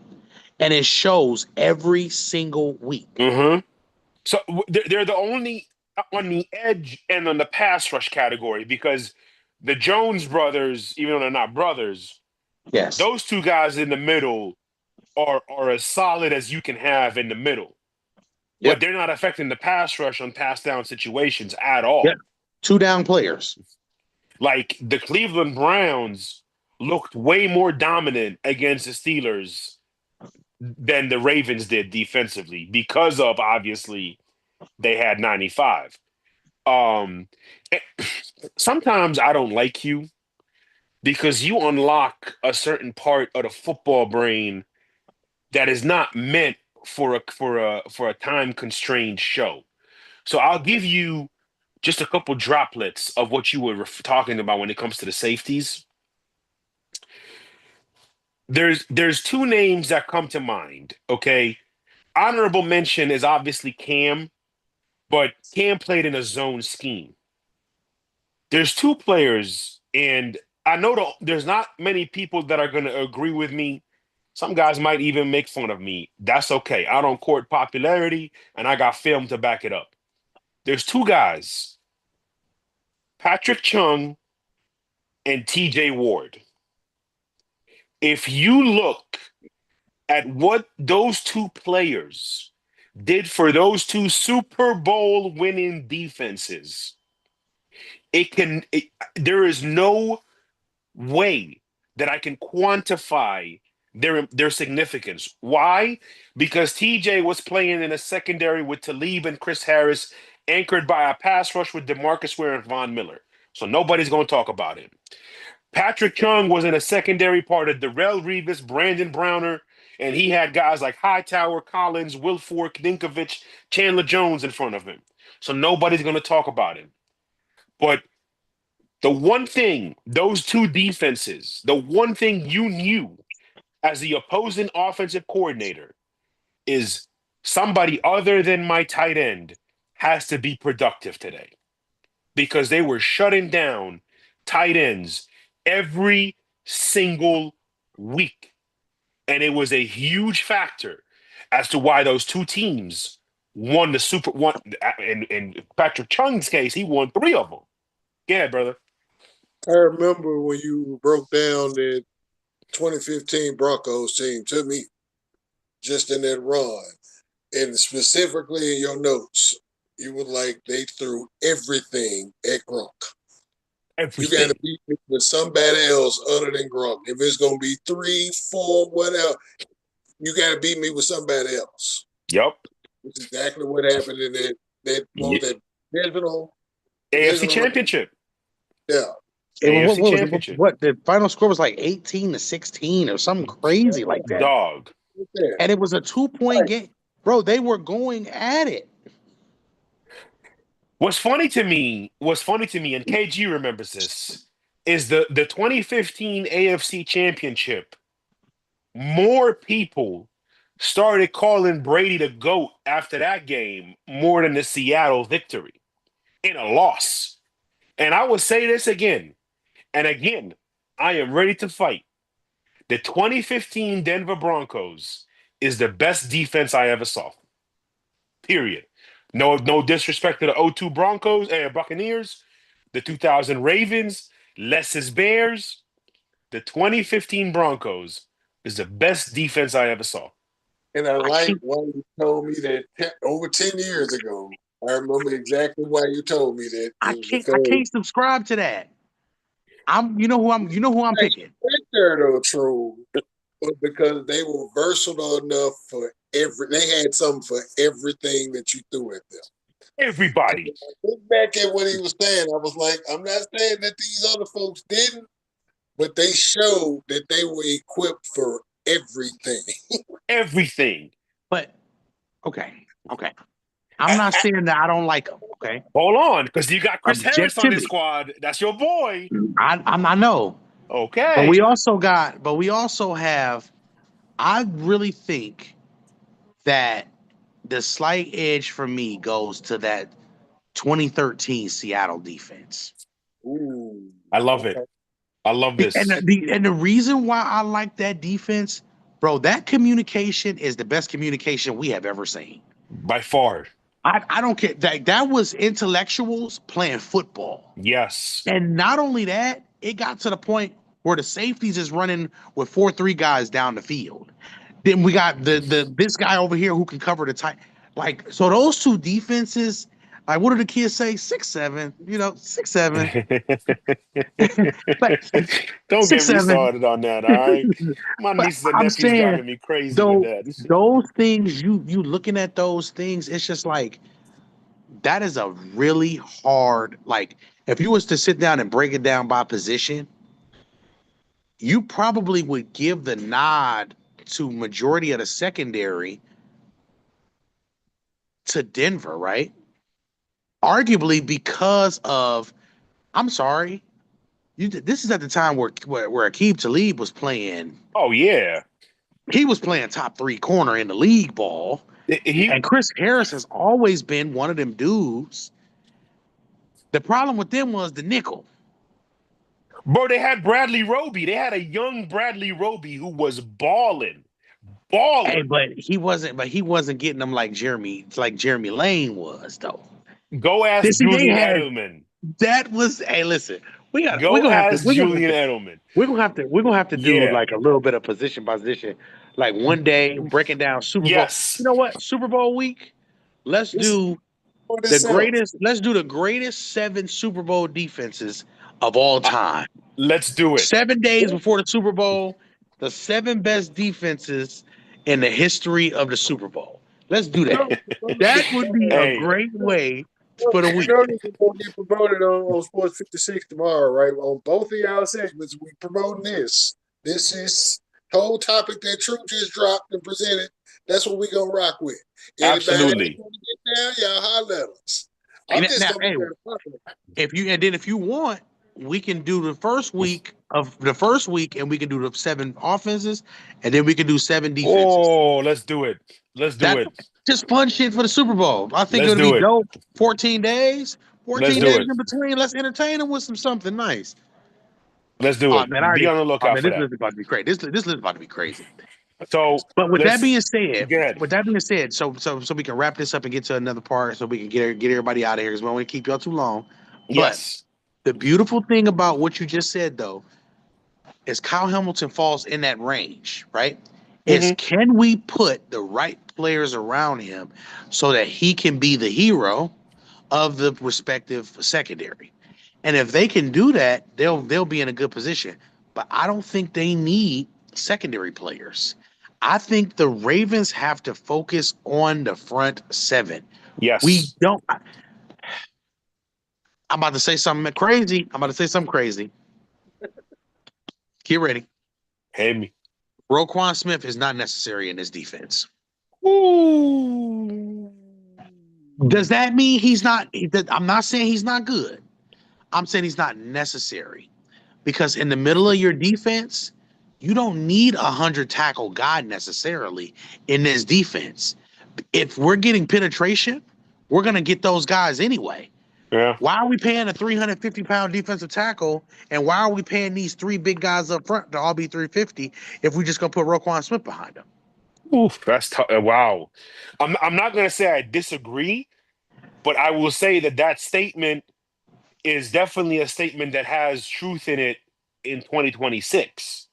And it shows every single week. Mm-hmm. So they're the only on the edge and on the pass rush category because the Jones brothers, even though they're not brothers, Yes. those two guys in the middle are as solid as you can have in the middle. Yep. But they're not affecting the pass rush on pass down situations at all. Yep. Two down players. Like the Cleveland Browns looked way more dominant against the Steelers than the Ravens did defensively because of obviously they had 95. Um, Sometimes I don't like you because you unlock a certain part of the football brain that is not meant for a time constrained show. So I'll give you just a couple droplets of what you were talking about when it comes to the safeties. There's two names that come to mind. Okay, honorable mention is obviously Cam, but Cam played in a zone scheme. There's two players, and I know there's not many people that are going to agree with me. Some guys might even make fun of me. That's okay. I don't court popularity, and I got film to back it up. There's two guys, Patrick Chung and TJ Ward. If you look at what those two players did for those two Super Bowl winning defenses, there is no way that I can quantify their significance. Why? Because TJ was playing in a secondary with Talib and Chris Harris, anchored by a pass rush with DeMarcus Ware and Von Miller. So nobody's going to talk about him. Patrick Chung was in a secondary part of Darrell Revis, Brandon Browner, and he had guys like Hightower, Collins, Wilfork, Dinkovich, Chandler Jones in front of him. So nobody's going to talk about him. But the one thing, those two defenses, the one thing you knew as the opposing offensive coordinator is somebody other than my tight end has to be productive today, because they were shutting down tight ends every single week. And it was a huge factor as to why those two teams won the Super One. In Patrick Chung's case, he won 3 of them. Yeah, brother. I remember when you broke down the 2015 Broncos team to me, just in that run, and specifically in your notes, you were like, they threw everything at Gronk. Everything. You got to beat me with somebody else other than Gronk. If it's going to be 3, 4, whatever, you got to beat me with somebody else. Yep. Which is exactly what happened in that divisional AFC Championship. Yeah. Championship. What the final score was like 18-16 or something crazy like that. Dog. And it was a 2-point game. Bro, they were going at it. What's funny to me, and KG remembers this, is the 2015 AFC Championship. More people started calling Brady the GOAT after that game more than the Seattle victory in a loss. And I will say this again, and again, I am ready to fight. The 2015 Denver Broncos is the best defense I ever saw. Period. No disrespect to the 02 Broncos and Buccaneers, the 2000 Ravens, Les's Bears. The 2015 Broncos is the best defense I ever saw. And I like why you told me that over 10 years ago. I remember exactly why you told me that. I can't subscribe to that. You know who I'm picking. They're true, because they were versatile enough for they had something for everything that you threw at them. Everybody. Look back at what he was saying. I was like, I'm not saying that these other folks didn't, but they showed that they were equipped for everything. Everything. But okay. I'm not saying that I don't like them. Okay. Hold on, because you got Chris Harris on this squad. That's your boy. I know. Okay. But we also have. I really think that the slight edge for me goes to that 2013 Seattle defense. Ooh, I love it. I love this. And the reason why I like that defense, bro, that communication is the best communication we have ever seen. By far. I don't care. That was intellectuals playing football. Yes. And not only that, it got to the point where the safeties is running with 4-3 guys down the field. Then we got this guy over here who can cover the tight. Like, so those two defenses, like, what do the kids say? 6'7", 6'7". Don't get me started on that, all right? My nieces and nephews driving me crazy with that. Those things, you looking at those things, it's just like, that is a really hard, like, if you was to sit down and break it down by position, you probably would give the nod to majority of the secondary to Denver, right? Arguably because of, I'm sorry, this is at the time where Aqib Talib was playing. Oh yeah, he was playing top 3 corner in the league ball. And Chris Harris has always been one of them dudes. The problem with them was the nickel. Bro, they had Bradley Roby. They had a young Bradley Roby who was balling. Hey, but he wasn't getting them like Jeremy Lane was, though. Go ask Julian Edelman. That was, hey, listen, Julian Edelman. We're gonna have to do like a little bit of position by position, like one day breaking down Super Bowl. Yes. You know what? Super Bowl week. Let's do the greatest 7 Super Bowl defenses of all time. Let's do it. 7 days before the Super Bowl. the 7 best defenses in the history of the Super Bowl. Let's do that. That would be a Hey. great way for the You week. know this is gonna get promoted on Sports 56 tomorrow, right? On both of y'all segments, we promoting this. This is whole topic that True just dropped and presented. That's what we gonna rock with. Anybody Absolutely. want to get down, y'all holler at us. I'm just Now, gonna be there to talk about it. if you want, we can do the first week, and we can do the 7 offenses, and then we can do 7 defenses. Oh, let's do it. Let's do That's it. just fun shit for the Super Bowl. I think Let's it'll do be it. dope. 14 days, 14 Let's do days it. in between. Let's entertain them with something nice. Let's do it. Man, Be on the lookout for this that. list is about to be crazy. This list is about to be crazy. So, But with let's- that being said, go ahead. so we can wrap this up and get to another part, so we can get everybody out of here because we don't want to keep y'all too long. Yes. The beautiful thing about what you just said, though, is Kyle Hamilton falls in that range, right? Is can we put the right players around him so that he can be the hero of the respective secondary? And if they can do that, they'll be in a good position. But I don't think they need secondary players. I think the Ravens have to focus on the front 7. Yes. We don't. I'm about to say something crazy. Get ready. Hey me. Roquan Smith is not necessary in this defense. Ooh. Does that mean he's not? I'm not saying he's not good. I'm saying he's not necessary, because in the middle of your defense, you don't need 100 tackle guy necessarily in this defense. If we're getting penetration, we're gonna get those guys anyway. Yeah. Why are we paying a 350-pound defensive tackle, and why are we paying these 3 big guys up front to all be 350 if we just gonna put Roquan Smith behind them? Oof, that's tough. Wow. I'm not gonna say I disagree, but I will say that statement is definitely a statement that has truth in it in 2026.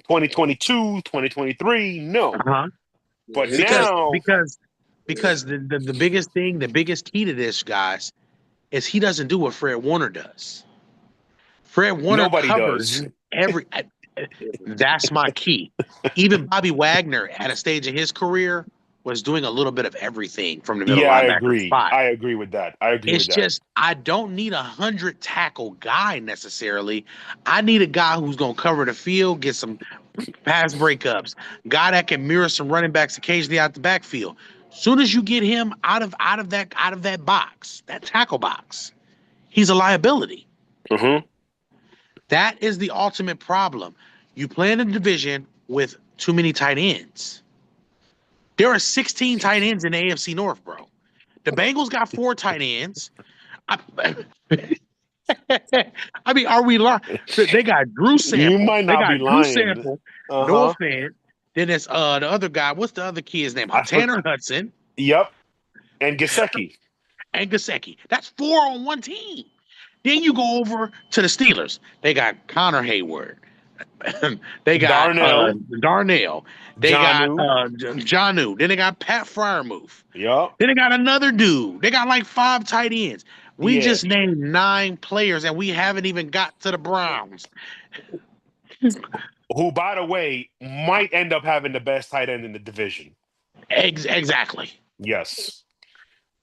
2022, 2023, no. But now Because the biggest thing, the biggest key to this, guys, is he doesn't do what Fred Warner does. Fred Warner nobody covers does. every. That's my key. Even Bobby Wagner, at a stage in his career, was doing a little bit of everything from the middle Yeah, I linebacker agree. spot. I agree with that. It's just I don't need 100 tackle guy necessarily. I need a guy who's gonna cover the field, get some pass breakups, guy that can mirror some running backs occasionally out the backfield. Soon as you get him out of that box, that tackle box, he's a liability. That is the ultimate problem. You play in a division with too many tight ends. There are 16 tight ends in the AFC North, bro. The Bengals got 4 tight ends. I mean, are we lying? They got Drew Sample. You might not be lying. Drew Sample, Noah Fant. Then it's the other guy. What's the other kid's name? Tanner Hudson. Yep. And Gesicki. That's 4 on one team. Then you go over to the Steelers. They got Connor Hayward. They got Darnell. They got Jonnu. Then they got Pat Freiermuth. Yep. Then they got another dude. They got like 5 tight ends. We just named 9 players, and we haven't even got to the Browns. Who, by the way, might end up having the best tight end in the division. Exactly. Yes.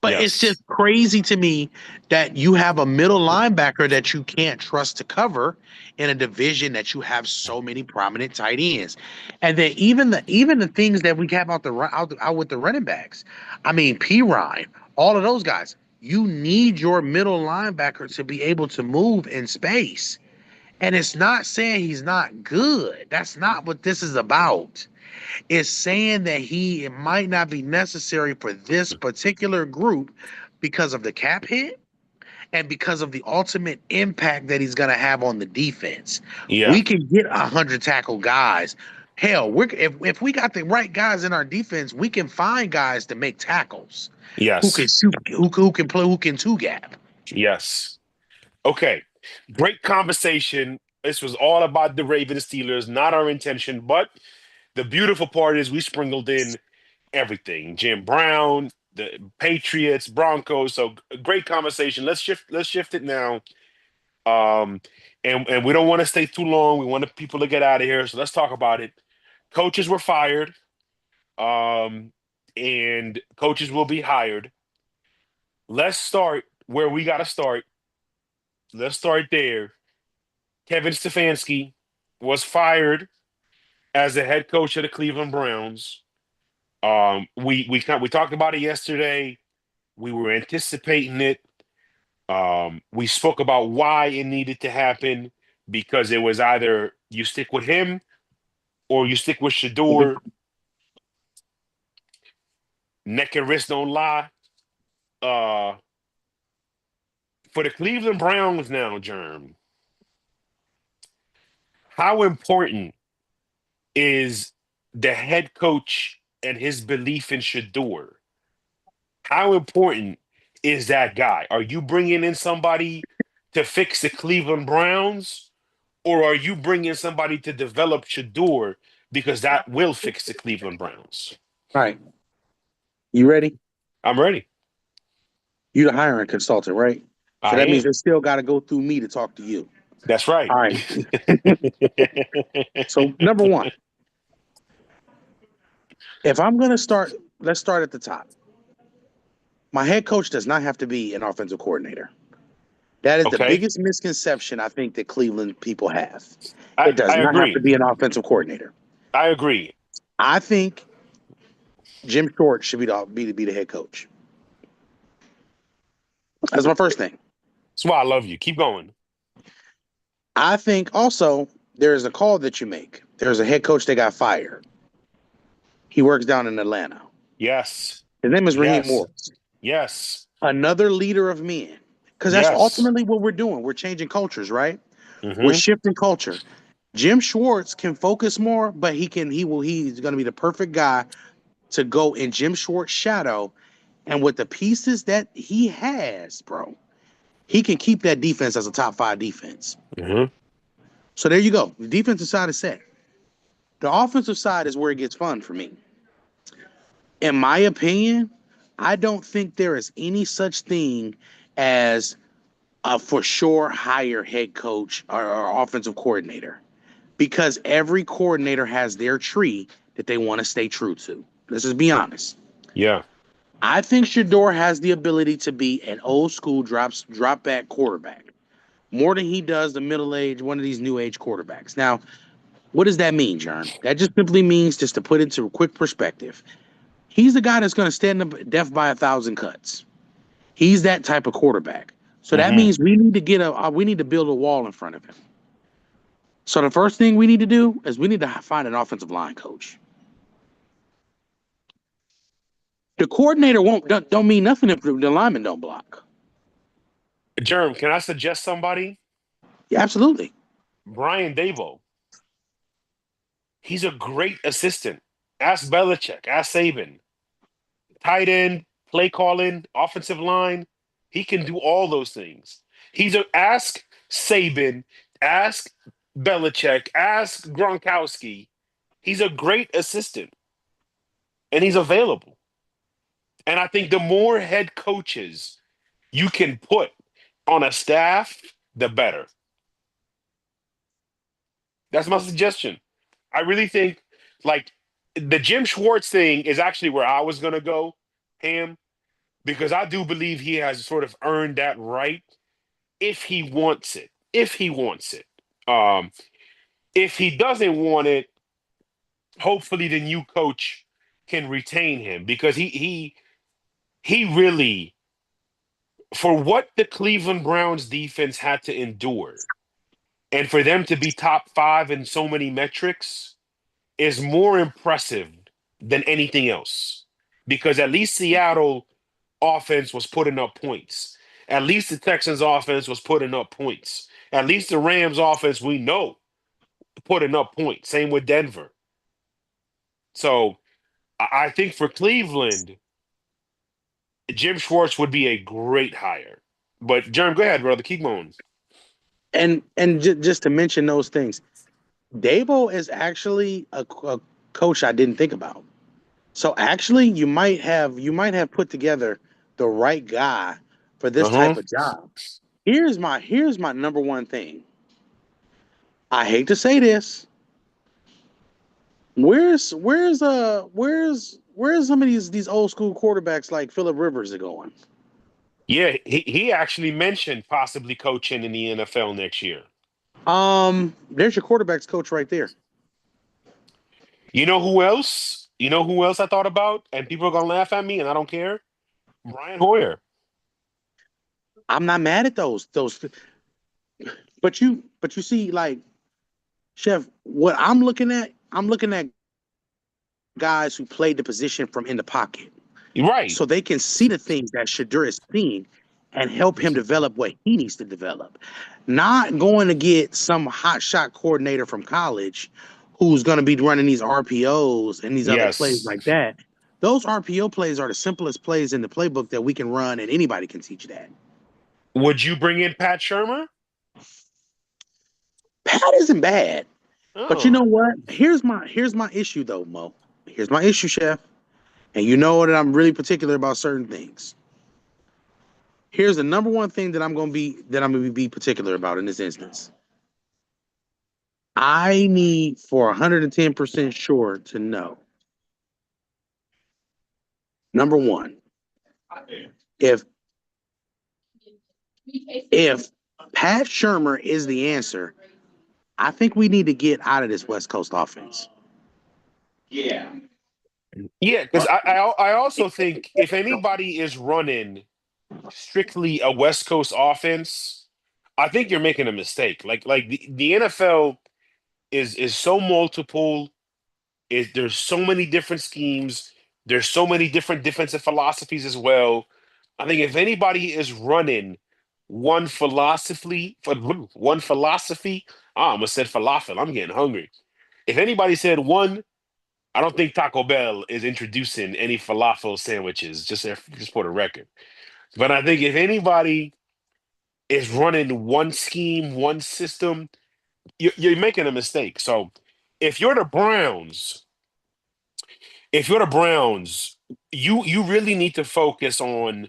But it's just crazy to me that you have a middle linebacker that you can't trust to cover in a division that you have so many prominent tight ends. And then even the things that we have out with the running backs. I mean, Perine, all of those guys. You need your middle linebacker to be able to move in space. And it's not saying he's not good. That's not what this is about. It's saying that it might not be necessary for this particular group because of the cap hit and because of the ultimate impact that he's going to have on the defense. Yeah. We can get 100 tackle guys. Hell, if we got the right guys in our defense, we can find guys to make tackles. Yes. Who can shoot, who can play, who can 2-gap. Yes. Okay. Great conversation. This was all about the Ravens Steelers, not our intention, but the beautiful part is we sprinkled in everything. Jim Brown, the Patriots, Broncos. So great conversation. Let's shift it now. And we don't want to stay too long. We want people to get out of here. So let's talk about it. Coaches were fired, and coaches will be hired. Let's start where we got to start. Let's start there. Kevin Stefanski was fired as the head coach of the Cleveland Browns. We talked about it yesterday. We were anticipating it. We spoke about why it needed to happen because it was either you stick with him or you stick with Shador. Neck and wrist don't lie. Uh, for the Cleveland Browns now, Germ, how important is the head coach and his belief in Shador? How important is that guy? Are you bringing in somebody to fix the Cleveland Browns, or are you bringing somebody to develop Shador because that will fix the Cleveland Browns? All right. You ready? I'm ready. You're the hiring consultant, right? So I that means am. they still got to go through me to talk to you. That's right. All right. So number one, if I'm going to start, let's start at the top. My head coach does not have to be an offensive coordinator. That is the Okay. biggest misconception I think that Cleveland people have. I It does not have to agree. be an offensive coordinator. I agree. I think Jim Short should be the head coach. That's my first thing. That's why I love you. Keep going. I think also there is a call that you make. There's a head coach that got fired. He works down in Atlanta. Yes. His name is Raheem Yes. Morris. Yes. Another leader of men. Because that's Yes. ultimately what we're doing. We're changing cultures, right? Mhm. We're shifting culture. Jim Schwartz can focus more, but he's going to be the perfect guy to go in Jim Schwartz's shadow. And with the pieces that he has, bro, he can keep that defense as a top 5 defense. Mhm. So there you go. The defensive side is set. The offensive side is where it gets fun for me. In my opinion, I don't think there is any such thing as a for sure hire head coach or offensive coordinator, because every coordinator has their tree that they want to stay true to. Let's just be honest. Yeah. I think Shador has the ability to be an old school drop back quarterback more than he does the middle age, one of these new age quarterbacks. Now, what does that mean, John? That just simply means, just to put into a quick perspective, he's the guy that's going to stand up death by 1,000 cuts. He's that type of quarterback. So that means we need to build a wall in front of him. So the first thing we need to do is we need to find an offensive line coach. The coordinator don't mean nothing if the linemen don't block. Germ, can I suggest somebody? Yeah, absolutely. Brian Dabo. He's a great assistant. Ask Belichick. Ask Saban. Tight end, play calling, offensive line. He can do all those things. Ask Saban, ask Belichick, ask Gronkowski. He's a great assistant, and he's available. And I think the more head coaches you can put on a staff, the better. That's my suggestion. I really think, like, the Jim Schwartz thing is actually where I was gonna go, Ham, because I do believe he has sort of earned that right if he wants it. If he wants it. If he doesn't want it, hopefully the new coach can retain him, because he really, for what the Cleveland Browns defense had to endure, and for them to be top 5 in so many metrics, is more impressive than anything else. Because at least Seattle offense was putting up points. At least the Texans offense was putting up points. At least the Rams offense, we know, putting up points. Same with Denver. So I think for Cleveland, Jim Schwartz would be a great hire. But Jerm, go ahead, brother. Keep going. And just to mention those things, Dabo is actually a coach I didn't think about. So actually, you might have put together the right guy for this type of job. Here's my number one thing. I hate to say this. Where's some of these old school quarterbacks like Philip Rivers are going? Yeah, he actually mentioned possibly coaching in the NFL next year. There's your quarterbacks coach right there. You know who else? You know who else I thought about? And people are gonna laugh at me, and I don't care. Brian Hoyer. I'm not mad at those, but you see, like Chef, what I'm looking at guys who played the position from in the pocket, Right. so they can see the things that Shadur has seen and help him develop what he needs to develop. Not going to get some hot shot coordinator from college who's going to be running these RPOs and these other plays Yes. like that. Those RPO plays are the simplest plays in the playbook that we can run, and anybody can teach that. Would you bring in Pat Shermer? Pat isn't bad, but you know Oh. what? Here's my issue though, Mo. Here's my issue, Chef. And you know that I'm really particular about certain things. Here's the number one thing that I'm gonna be particular about in this instance. I need for 110% sure to know. Number one, if if Pat Shermer is the answer, I think we need to get out of this West Coast offense. Yeah, because I also think if anybody is running strictly a West Coast offense, I think you're making a mistake. Like the NFL is so multiple. There's so many different schemes. There's so many different defensive philosophies as well. I think if anybody is running one philosophy, I almost said falafel. I'm getting hungry. If anybody said one, I don't think Taco Bell is introducing any falafel sandwiches. Just for the record. But I think if anybody is running one scheme, one system, you're making a mistake. So if you're the Browns, if you're the Browns, you really need to focus on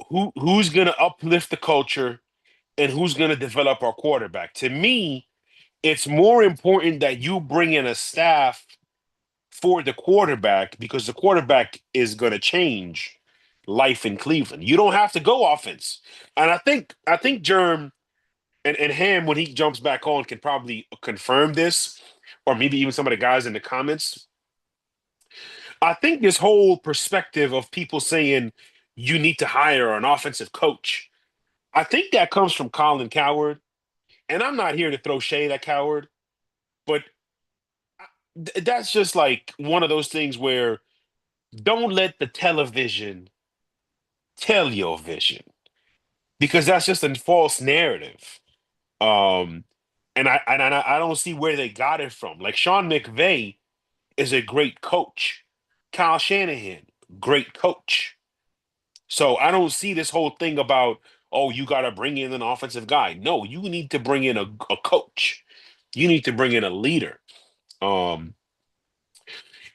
who's going to uplift the culture and who's going to develop our quarterback. To me, it's more important that you bring in a staff for the quarterback because the quarterback is going to change life in Cleveland. You don't have to go offense. And I think Germ and Ham when he jumps back on can probably confirm this or maybe even some of the guys in the comments. I think this whole perspective of people saying you need to hire an offensive coach, I think that comes from Colin Coward. And I'm not here to throw shade at Coward, but that's just like one of those things where don't let the television tell your vision because that's just a false narrative. Um, and I don't see where they got it from. Like Sean McVay is a great coach. Kyle Shanahan, great coach. So I don't see this whole thing about, oh, you got to bring in an offensive guy. No, you need to bring in a coach. You need to bring in a leader. Um,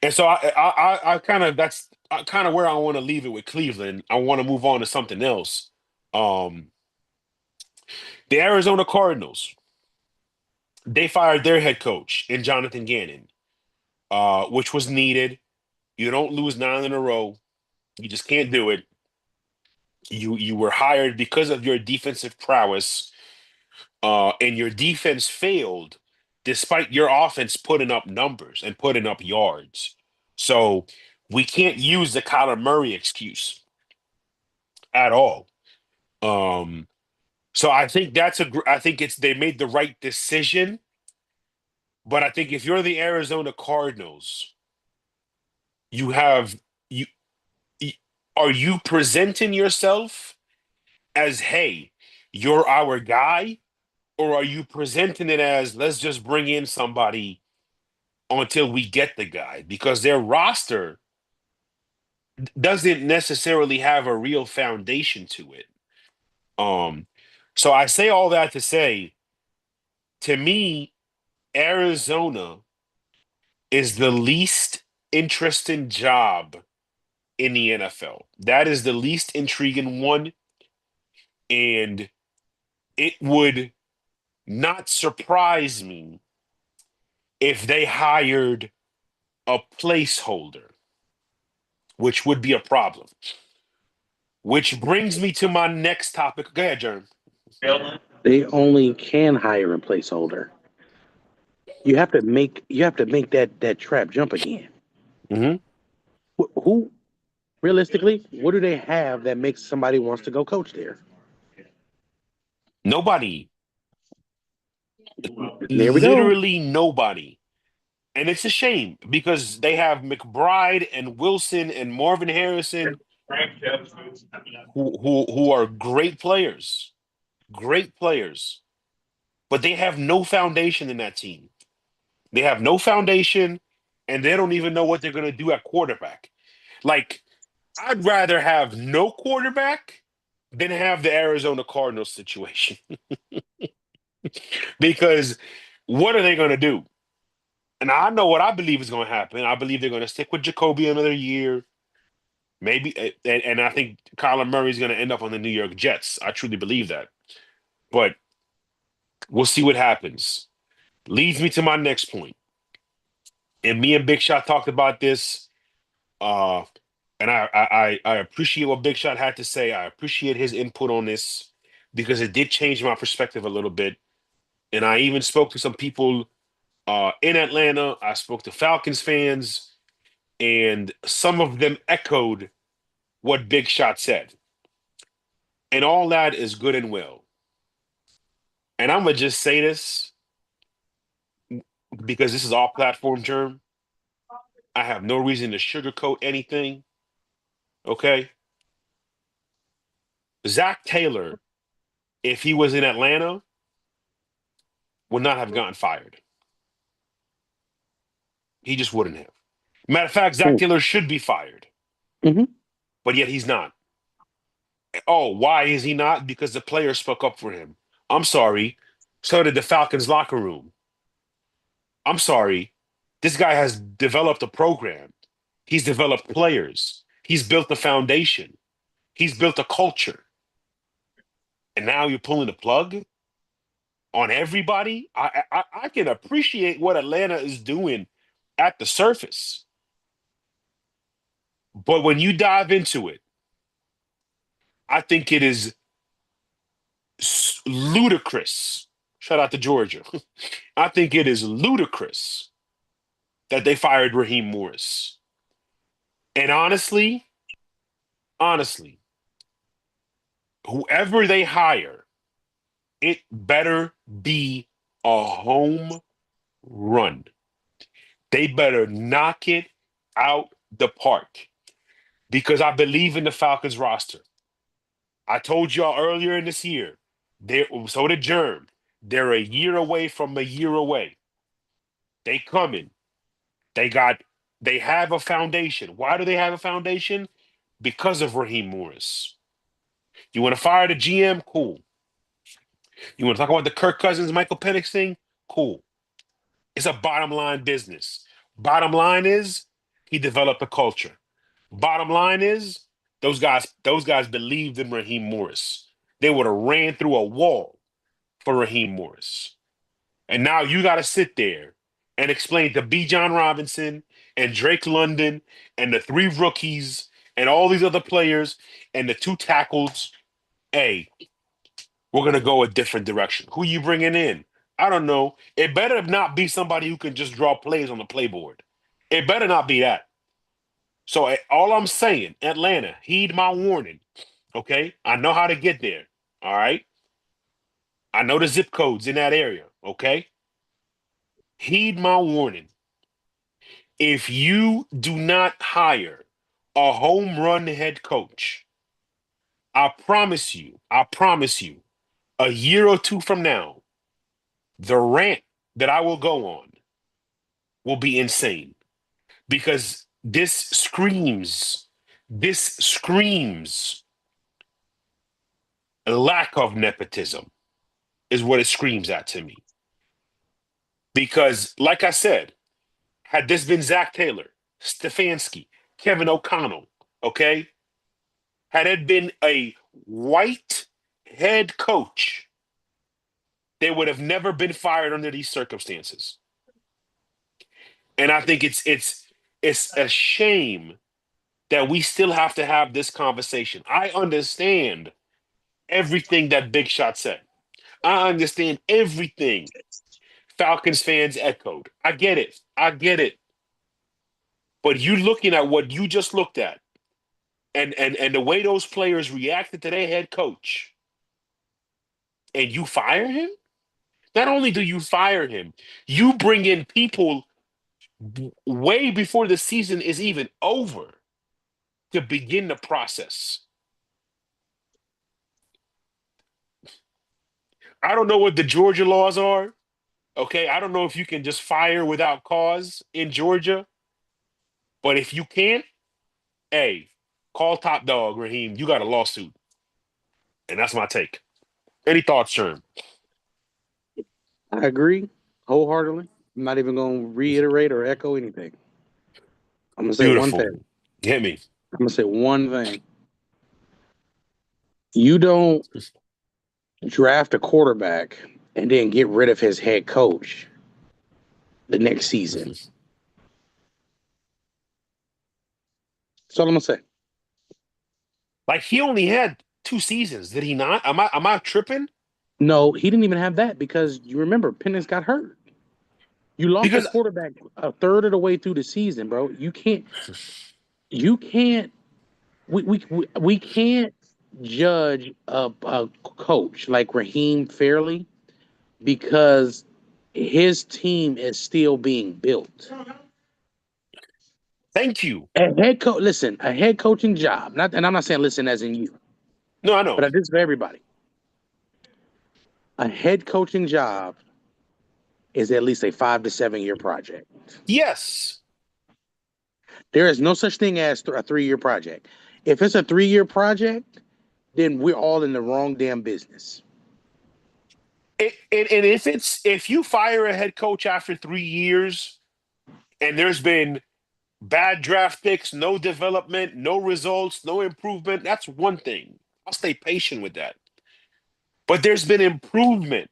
and so I kind of that's kind of where I want to leave it with Cleveland. I want to move on to something else. Um, the Arizona Cardinals, they fired their head coach in Jonathan Gannon, which was needed. You don't lose 9 in a row. You just can't do it. You were hired because of your defensive prowess, and your defense failed despite your offense putting up numbers and putting up yards. So we can't use the Kyler Murray excuse at all. Um, so I think I think it's they made the right decision. But I think if you're the Arizona Cardinals, you have you, y- are you presenting yourself as, hey, you're our guy, or are you presenting it as let's just bring in somebody until we get the guy? Because their roster doesn't necessarily have a real foundation to it. Um, so I say all that to say, to me, Arizona is the least interesting job in the NFL. That is the least intriguing one. And it would not surprise me if they hired a placeholder, which would be a problem. Which brings me to my next topic. Go ahead, Jerm. They only can hire a placeholder. You have to make that trap jump again. Mm-hmm. Who realistically, what do they have that makes somebody wants to go coach there? Nobody, There we go. literally nobody. And it's a shame because they have McBride and Wilson and Marvin Harrison who are great players, but they have no foundation in that team. They have no foundation, and they don't even know what they're going to do at quarterback. Like, I'd rather have no quarterback than have the Arizona Cardinals situation because what are they going to do? And I know what I believe is going to happen. I believe they're going to stick with Jacoby another year. Maybe, and I think Kyler Murray is going to end up on the New York Jets. I truly believe that. But we'll see what happens. Leads me to my next point. And me and Big Shot talked about this. Uh, and I appreciate what Big Shot had to say. I appreciate his input on this because it did change my perspective a little bit. And I even spoke to some people in Atlanta. I spoke to Falcons fans, and some of them echoed what Big Shot said. And all that is good and well. And I'm gonna just say this because this is all platform term. I have no reason to sugarcoat anything. Okay. Zach Taylor, if he was in Atlanta, would not have gotten fired. He just wouldn't have. Matter of fact, Zach Taylor should be fired, Mhm. but yet he's not. Oh, why is he not? Because the players spoke up for him. I'm sorry. So did the Falcons locker room. I'm sorry. This guy has developed a program. He's developed players. He's built a foundation. He's built a culture. And now you're pulling the plug on everybody. I can appreciate what Atlanta is doing at the surface. But when you dive into it, I think it is ludicrous. Shout out to Georgia. I think it is ludicrous that they fired Raheem Morris. And honestly, whoever they hire, it better be a home run. They better knock it out the park because I believe in the Falcons roster. I told y'all earlier in this year, so did Germ. They're a year away from a year away. They coming. They have a foundation. Why do they have a foundation? Because of Raheem Morris. You want to fire the GM? Cool. You want to talk about the Kirk Cousins, Michael Penix thing? Cool. It's a bottom line business. Bottom line is he developed a culture. Bottom line is those guys believed in Raheem Morris. They would have ran through a wall for Raheem Morris. And now you got to sit there and explain to B. John Robinson and Drake London and the three rookies and all these other players and the two tackles, hey, we're going to go a different direction. Who you bringing in? I don't know. It better not be somebody who can just draw plays on the playboard. It better not be that. So all I'm saying, Atlanta, heed my warning. Okay, I know how to get there. All right, I know the zip codes in that area. Okay, heed my warning. If you do not hire a home run head coach, I promise you, a year or two from now, the rant that I will go on will be insane because this screams a lack of nepotism is what it screams at to me. Because, like I said, had this been Zach Taylor, Stefanski, Kevin O'Connell, okay, had it been a white head coach, they would have never been fired under these circumstances. And I think it's a shame that we still have to have this conversation. I understand everything that Big Shot said. I understand everything Falcons fans echoed. I get it. I get it. But you looking at what you just looked at and the way those players reacted to their head coach, and you fire him? Not only do you fire him, you bring in people way before the season is even over to begin the process. I don't know what the Georgia laws are. Okay. I don't know if you can just fire without cause in Georgia. But if you can't, hey, call Top Dog, Raheem. You got a lawsuit. And that's my take. Any thoughts, Sherm? I agree wholeheartedly. I'm not even going to reiterate or echo anything. I'm going to say one Beautiful. thing. Hit me. I'm going to say one thing. You don't draft a quarterback and then get rid of his head coach the next season. That's all I'm going to say. Like he only had 2 seasons, did he not? Am I tripping? No, he didn't even have that because you remember Penix got hurt. You lost Because your quarterback a third of the way through the season, bro. You can't we can't judge a coach like Raheem fairly because his team is still being built. thank you. A head coach, listen, a head coaching job, not, and I'm not saying listen as in you, No, I know. but this is for everybody. A head coaching job is at least a 5 to 7 year project. Yes. There is no such thing as a 3-year project. If it's a 3-year project, then we're all in the wrong damn business. And if you fire a head coach after 3 years and there's been bad draft picks, no development, no results, no improvement, that's one thing. I'll stay patient with that. But there's been improvement.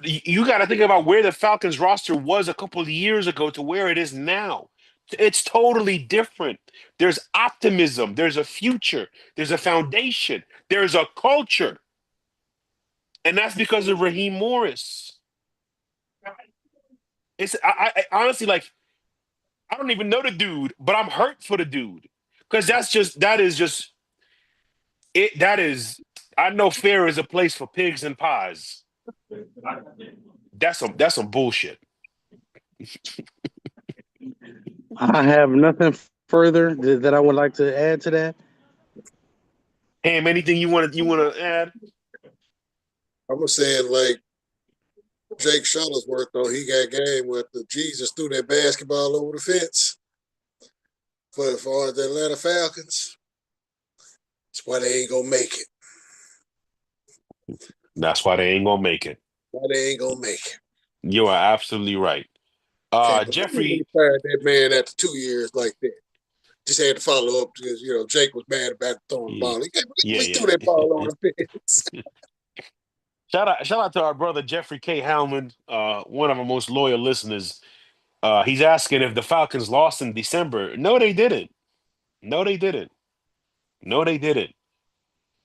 You got to think about where the Falcons roster was a couple of years ago to where it is now. It's totally different. There's optimism. There's a future. There's a foundation. There's a culture. And that's because of Raheem Morris. I honestly, like, I don't even know the dude, but I'm hurt for the dude. Because that is just it. That is, I know fair is a place for pigs and pies. That's some bullshit. I have nothing further that I would like to add to that. Ham, anything you want to add? I'm gonna say it like Jake Shuttlesworth, though. He got game with the Jesus threw that basketball over the fence. For as far as the Atlanta Falcons, that's why they ain't gonna make it. That's why they ain't gonna make it. Why they ain't gonna make it. You are absolutely right. Can't believe Jeffrey, they fired that man after 2 years like that. Just had to follow up because Jake was mad about throwing the ball. He can't believe he threw that ball over the fence. shout out to our brother Jeffrey K. Hellman, one of our most loyal listeners. He's asking if the Falcons lost in December. No, they didn't. No, they didn't. No, they didn't.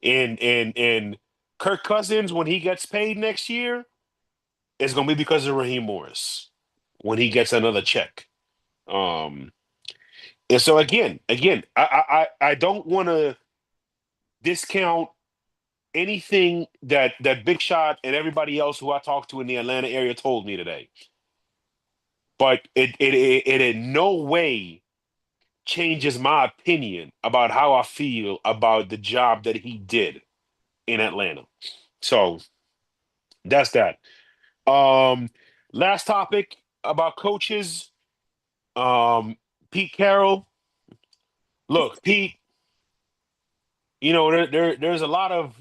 And Kirk Cousins, when he gets paid next year, it's gonna be because of Raheem Morris when he gets another check. And so again, I don't want to discount anything that Big Shot and everybody else who I talked to in the Atlanta area told me today. But it in no way changes my opinion about how I feel about the job that he did in Atlanta. So that's that. Last topic about coaches. Pete Carroll. Look, Pete, there's a lot of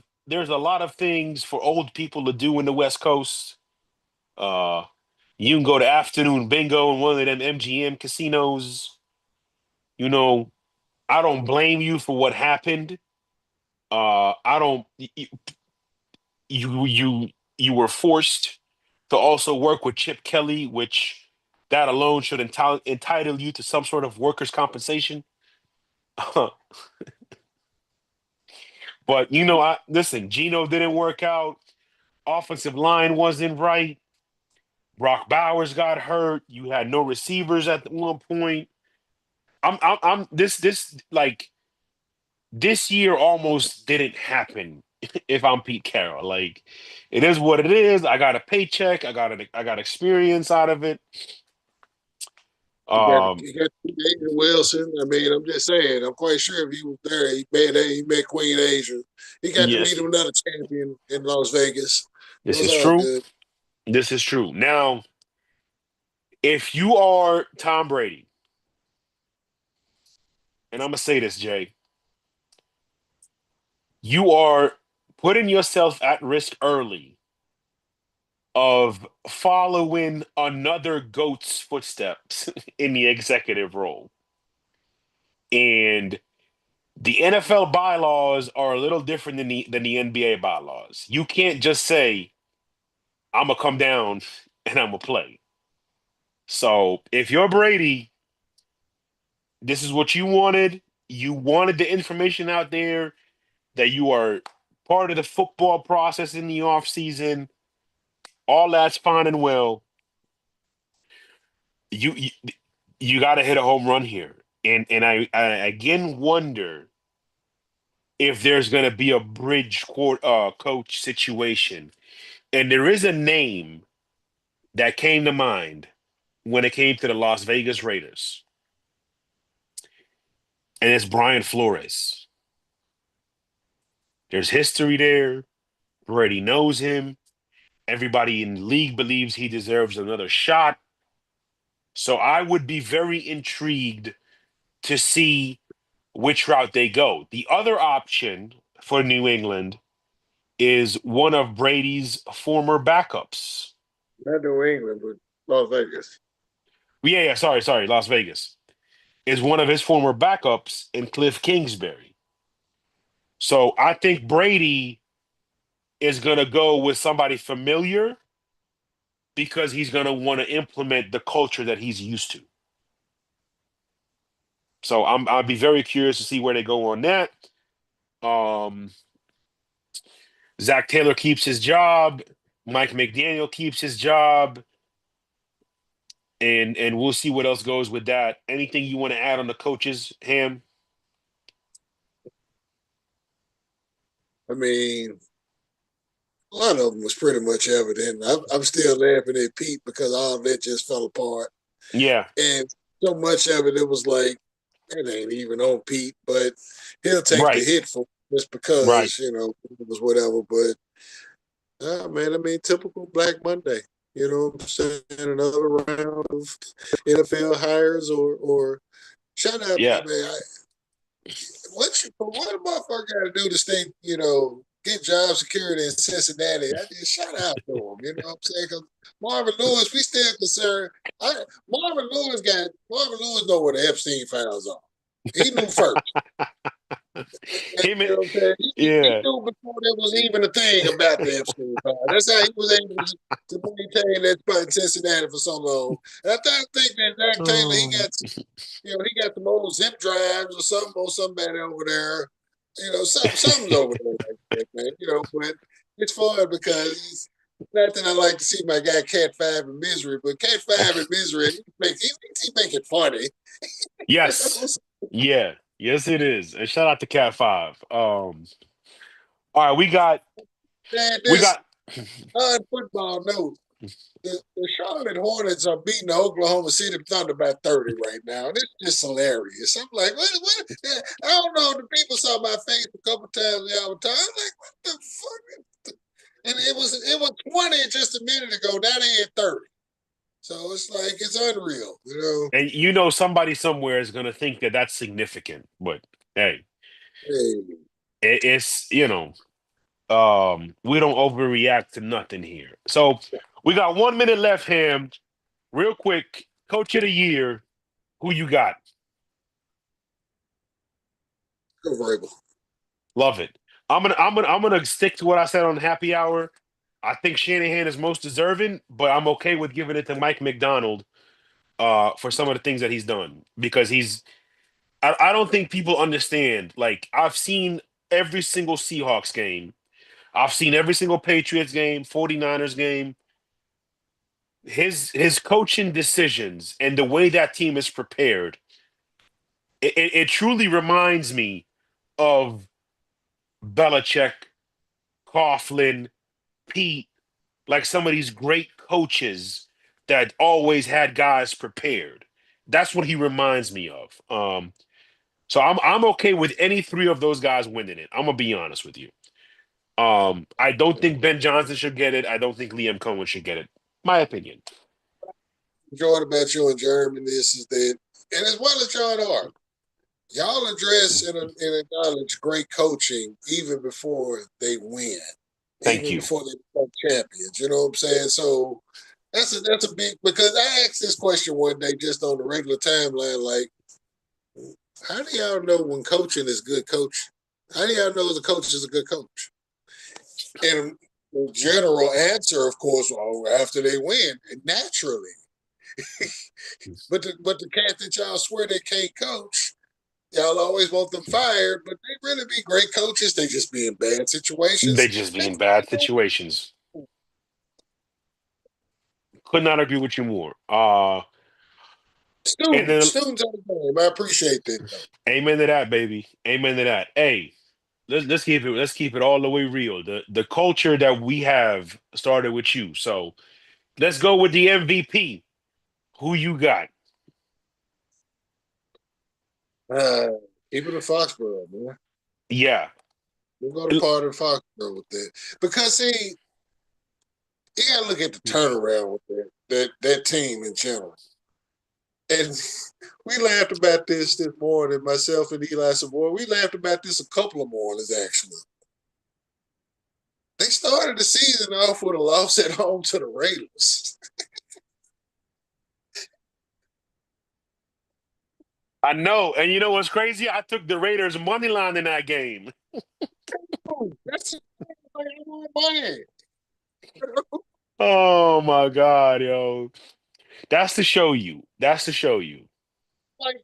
things for old people to do in the West Coast. Uh you can go to afternoon bingo in one of them MGM casinos. You know, I don't blame you for what happened. I don't you were forced to also work with Chip Kelly, which that alone should entitle you to some sort of workers' compensation. But I listen. Gino didn't work out. Offensive line wasn't right. Brock Bowers got hurt. You had no receivers at one point. I'm this like this year almost didn't happen. If I'm Pete Carroll, like it is what it is. I got a paycheck. I got experience out of it. Um, You got Adrian Wilson. I mean, I'm just saying. I'm quite sure if he was there, he met Queen Asia. He got to meet yes, another champion in Las Vegas. It this was is all true. good. This is true. Now, if you are Tom Brady, and I'm gonna say this, Jay, you are putting yourself at risk early of following another GOAT's footsteps in the executive role. And the NFL bylaws are a little different than the NBA bylaws. You can't just say, I'm gonna come down and I'm gonna play. So if you're Brady, this is what you wanted. You wanted the information out there that you are part of the football process in the offseason. All that's fine and well. You you got to hit a home run here. And I again wonder if there's going to be a coach situation. And there is a name that came to mind when it came to the Las Vegas Raiders, and it's Brian Flores. There's history there. Brady knows him. Everybody in the league believes he deserves another shot. So I would be very intrigued to see which route they go. The other option for New England is one of Brady's former backups. Not New England, but Las Vegas. Yeah, sorry, Las Vegas is one of his former backups in Cliff Kingsbury. So I think Brady is going to go with somebody familiar because he's going to want to implement the culture that he's used to. So I'll be very curious to see where they go on that. Um, Zach Taylor keeps his job. Mike McDaniel keeps his job. And we'll see what else goes with that. Anything you want to add on the coaches, Ham? I mean, a lot of them was pretty much evident. I'm still laughing at Pete because all of that just fell apart. Yeah. And so much of it was like, it ain't even on Pete, but he'll take the Right. hit for just because, Right. it was whatever. But, man, I mean, typical Black Monday. You know what I'm saying? Another round of NFL hires or shout out, Yeah. I mean, what a motherfucker got to do to stay, get job security in Cincinnati? I just shout out to him. You know what I'm saying? Because Marvin Lewis, we still concerned. Marvin Lewis know where the Epstein files are. He knew first. You know what I'm saying? He knew before there was even a thing about the Epstein file. That's how he was able to maintain that spot in Cincinnati for so long. And I think that Zach Taylor, he got some old zip drives or somebody over there. Something's over there like that, man. But it's fun because it's not that I like to see my guy Cat 5 in misery, but Cat 5 in misery, he make it funny. Yes. Yeah. Yes, it is. And shout out to Cat 5. All right, we got on football note. The Charlotte Hornets are beating the Oklahoma City Thunder by 30 right now. And it's just hilarious. I'm like, what? I don't know. The people saw my face a couple times the other time. I'm like, what the fuck? And it was 20 just a minute ago. Now they at 30. So it's like, it's unreal, And somebody somewhere is going to think that that's significant. But, hey. It's, we don't overreact to nothing here. So we got 1 minute left, Ham. Real quick, Coach of the Year, who you got? Go Vrabel. Love it. I'm gonna stick to what I said on Happy Hour. I think Shanahan is most deserving, but I'm okay with giving it to Mike McDonald for some of the things that he's done because I don't think people understand. Like I've seen every single Seahawks game. I've seen every single Patriots game, 49ers game. His coaching decisions and the way that team is prepared, it truly reminds me of Belichick, Coughlin, Pete, like some of these great coaches that always had guys prepared. That's what he reminds me of. So I'm okay with any three of those guys winning it. I'm gonna be honest with you. I don't think Ben Johnson should get it. I don't think Liam Cohen should get it. My opinion. Enjoyed about you and Jeremy this is that, and as well as John R. Y'all address and acknowledge great coaching even before they win, Thank even you. before they become champions. You know what I'm saying? So that's a big because I asked this question one day just on the regular timeline, like, how do y'all know when coaching is good coach? How do y'all know the coach is a good coach? And the general answer, of course, after they win, naturally. but the cat that y'all swear they can't coach, y'all always want them fired, but they really be great coaches. They just be in bad They situations. just be in bad situations. Could not agree with you more. And then Students on the game. I appreciate that though. amen to that, baby. Amen to that. Hey, let's keep it all the way real. The culture that we have started with you. So let's go with the MVP. Who you got? Uh, Keep it in Foxborough, man. Yeah. We'll go to part of Foxborough with that. Because see, you gotta look at the turnaround with that team in general. And we laughed about this morning, myself and Eli Savoy. We laughed about this a couple of mornings, actually. They started the season off with a loss at home to the Raiders. I know. And you know what's crazy? I took the Raiders money line in that game. That's money. Oh my God, yo. That's to show you. That's to show you. Like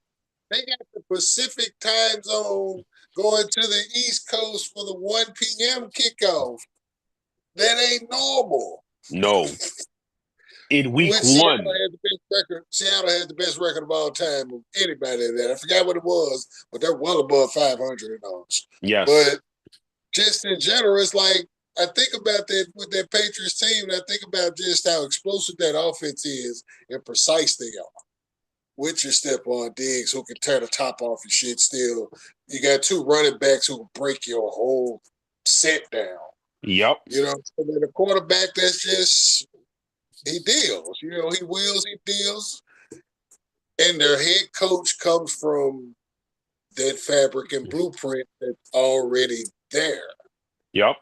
they got the Pacific time zone going to the East Coast for the 1 p.m. kickoff. That ain't normal. No. In week When Seattle one. had the best record, Seattle had the best record of all time of anybody in that. I forgot what it was, but they're well above 500 in those. Yes. But just in general, it's like I think about that with that Patriots team, and I think about just how explosive that offense is and precise they are. With your Stephon Diggs, who can tear the top off your shit still. You got two running backs who can break your whole set down. Yep. You know, so then a quarterback that's just he deals. You know, he wheels, he deals. And their head coach comes from that fabric and blueprint that's already there. Yep.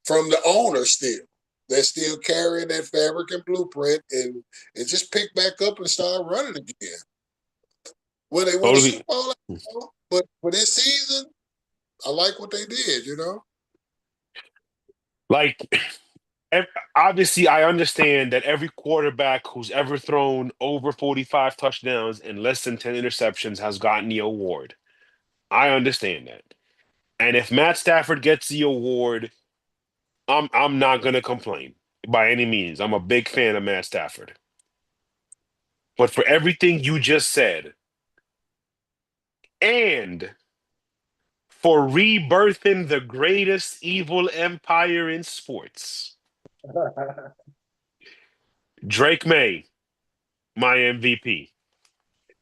From the owner still. They're still carrying that fabric and blueprint and just pick back up and start running again. Will they win a Super Bowl? But for this season, I like what they did, you know? Like, obviously, I understand that every quarterback who's ever thrown over 45 touchdowns and less than 10 interceptions has gotten the award. I understand that. And if Matt Stafford gets the award, I'm not gonna complain by any means. I'm a big fan of Matt Stafford. But for everything you just said, and for rebirthing the greatest evil empire in sports, Drake May, my MVP.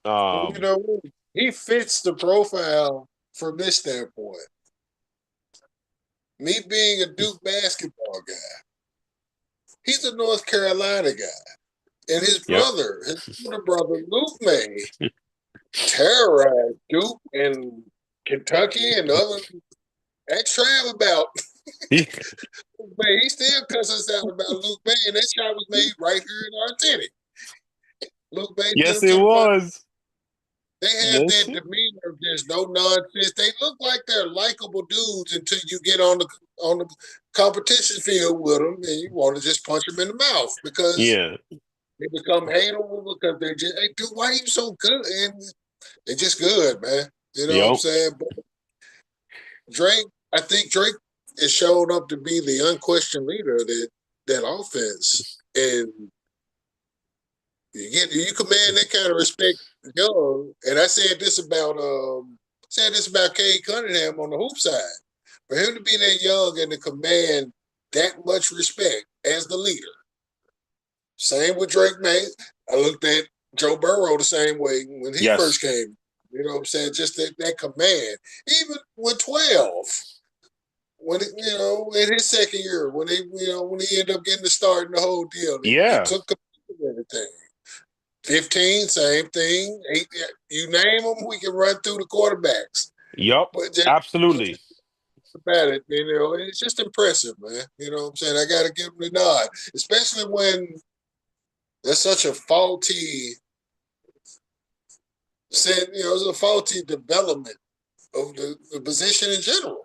You know, he fits the profile from this standpoint. Me being a Duke basketball guy, he's a North Carolina guy. And his brother, his older brother, Luke May, terrorized Duke and Kentucky and other ex-Trav about. But he still cuss us out about Luke May, and that shot was made right here in Authentic. Luke May Yes, it was. They have that demeanor of just no nonsense. They look like they're likable dudes until you get on the competition field with them and you want to just punch them in the mouth because They become hateable because they just, hey, dude, why are you so good? And they're just good, man. You know what I'm Yep. saying? But Drake, I think Drake is showing up to be the unquestioned leader of that offense. And you command that kind of respect young. And I said this about Cade Cunningham on the hoop side. For him to be that young and to command that much respect as the leader. Same with Drake May. I looked at Joe Burrow the same way when he Yes. first came. You know what I'm saying? Just that command. Even with 12, when in his second year, when he ended up getting the start and the whole deal, he Yeah. took everything. 15, same thing. 8, you name them, we can run through the quarterbacks. Yep. But just Absolutely. about it, it's just impressive, man. You know what I'm saying? I got to give him the nod, especially when there's such a faulty it's a faulty development of the position in general.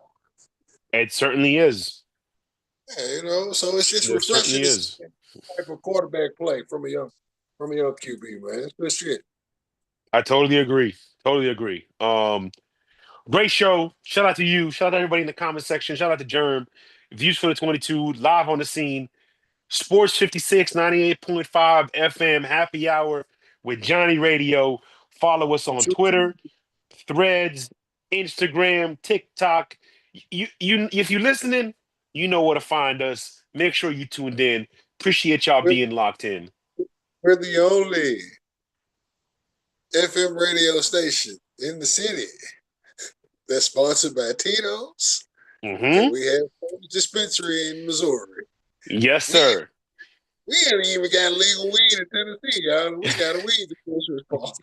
It certainly is. Yeah, so it's just It refreshing certainly to see is. that type of quarterback play from a young QB, man. It's good shit. I totally agree. Totally agree. Great show. Shout out to you. Shout out to everybody in the comment section. Shout out to Germ. Views for the 22, live on the scene. Sports 56, 98.5 FM, happy hour with Johnny Radio. Follow us on Twitter, Threads, Instagram, TikTok. If you're listening, you know where to find us. Make sure you tuned in. Appreciate y'all We're, being locked in. we're the only FM radio station in the city that's sponsored by Tito's, and Mm-hmm. we have a dispensary in Missouri. Yes, We sir. we ain't even got legal weed in Tennessee, y'all. We got a weed dispensary sponsor.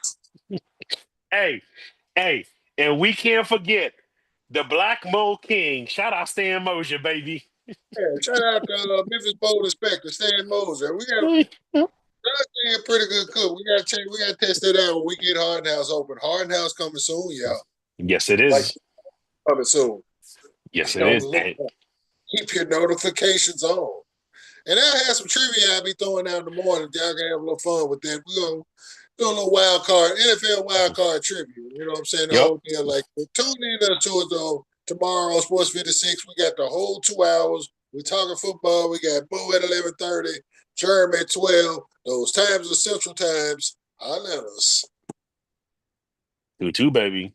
Hey, and we can't forget the Black Mo King. Shout out Stan Mosier, baby. Yeah, shout out to Memphis Bold Inspector Stan Moser. We got a pretty good cook. We got to test that out when we get Harden House open. Harden House coming soon, y'all. Yes, it Like is. coming soon. Yes, it Don't is. look. Keep your notifications on. And I have some trivia I'll be throwing out in the morning. Y'all can have a little fun with that. We're gonna do a little wild card, NFL wild card trivia. You know what I'm saying? The Yep. whole deal. Like tune in to it though tomorrow on Sports 56. We got the whole 2 hours. We talking football. We got Boo at 11:30, Jeremy at 12. Those times are Central Times. Holla at us. You too, baby.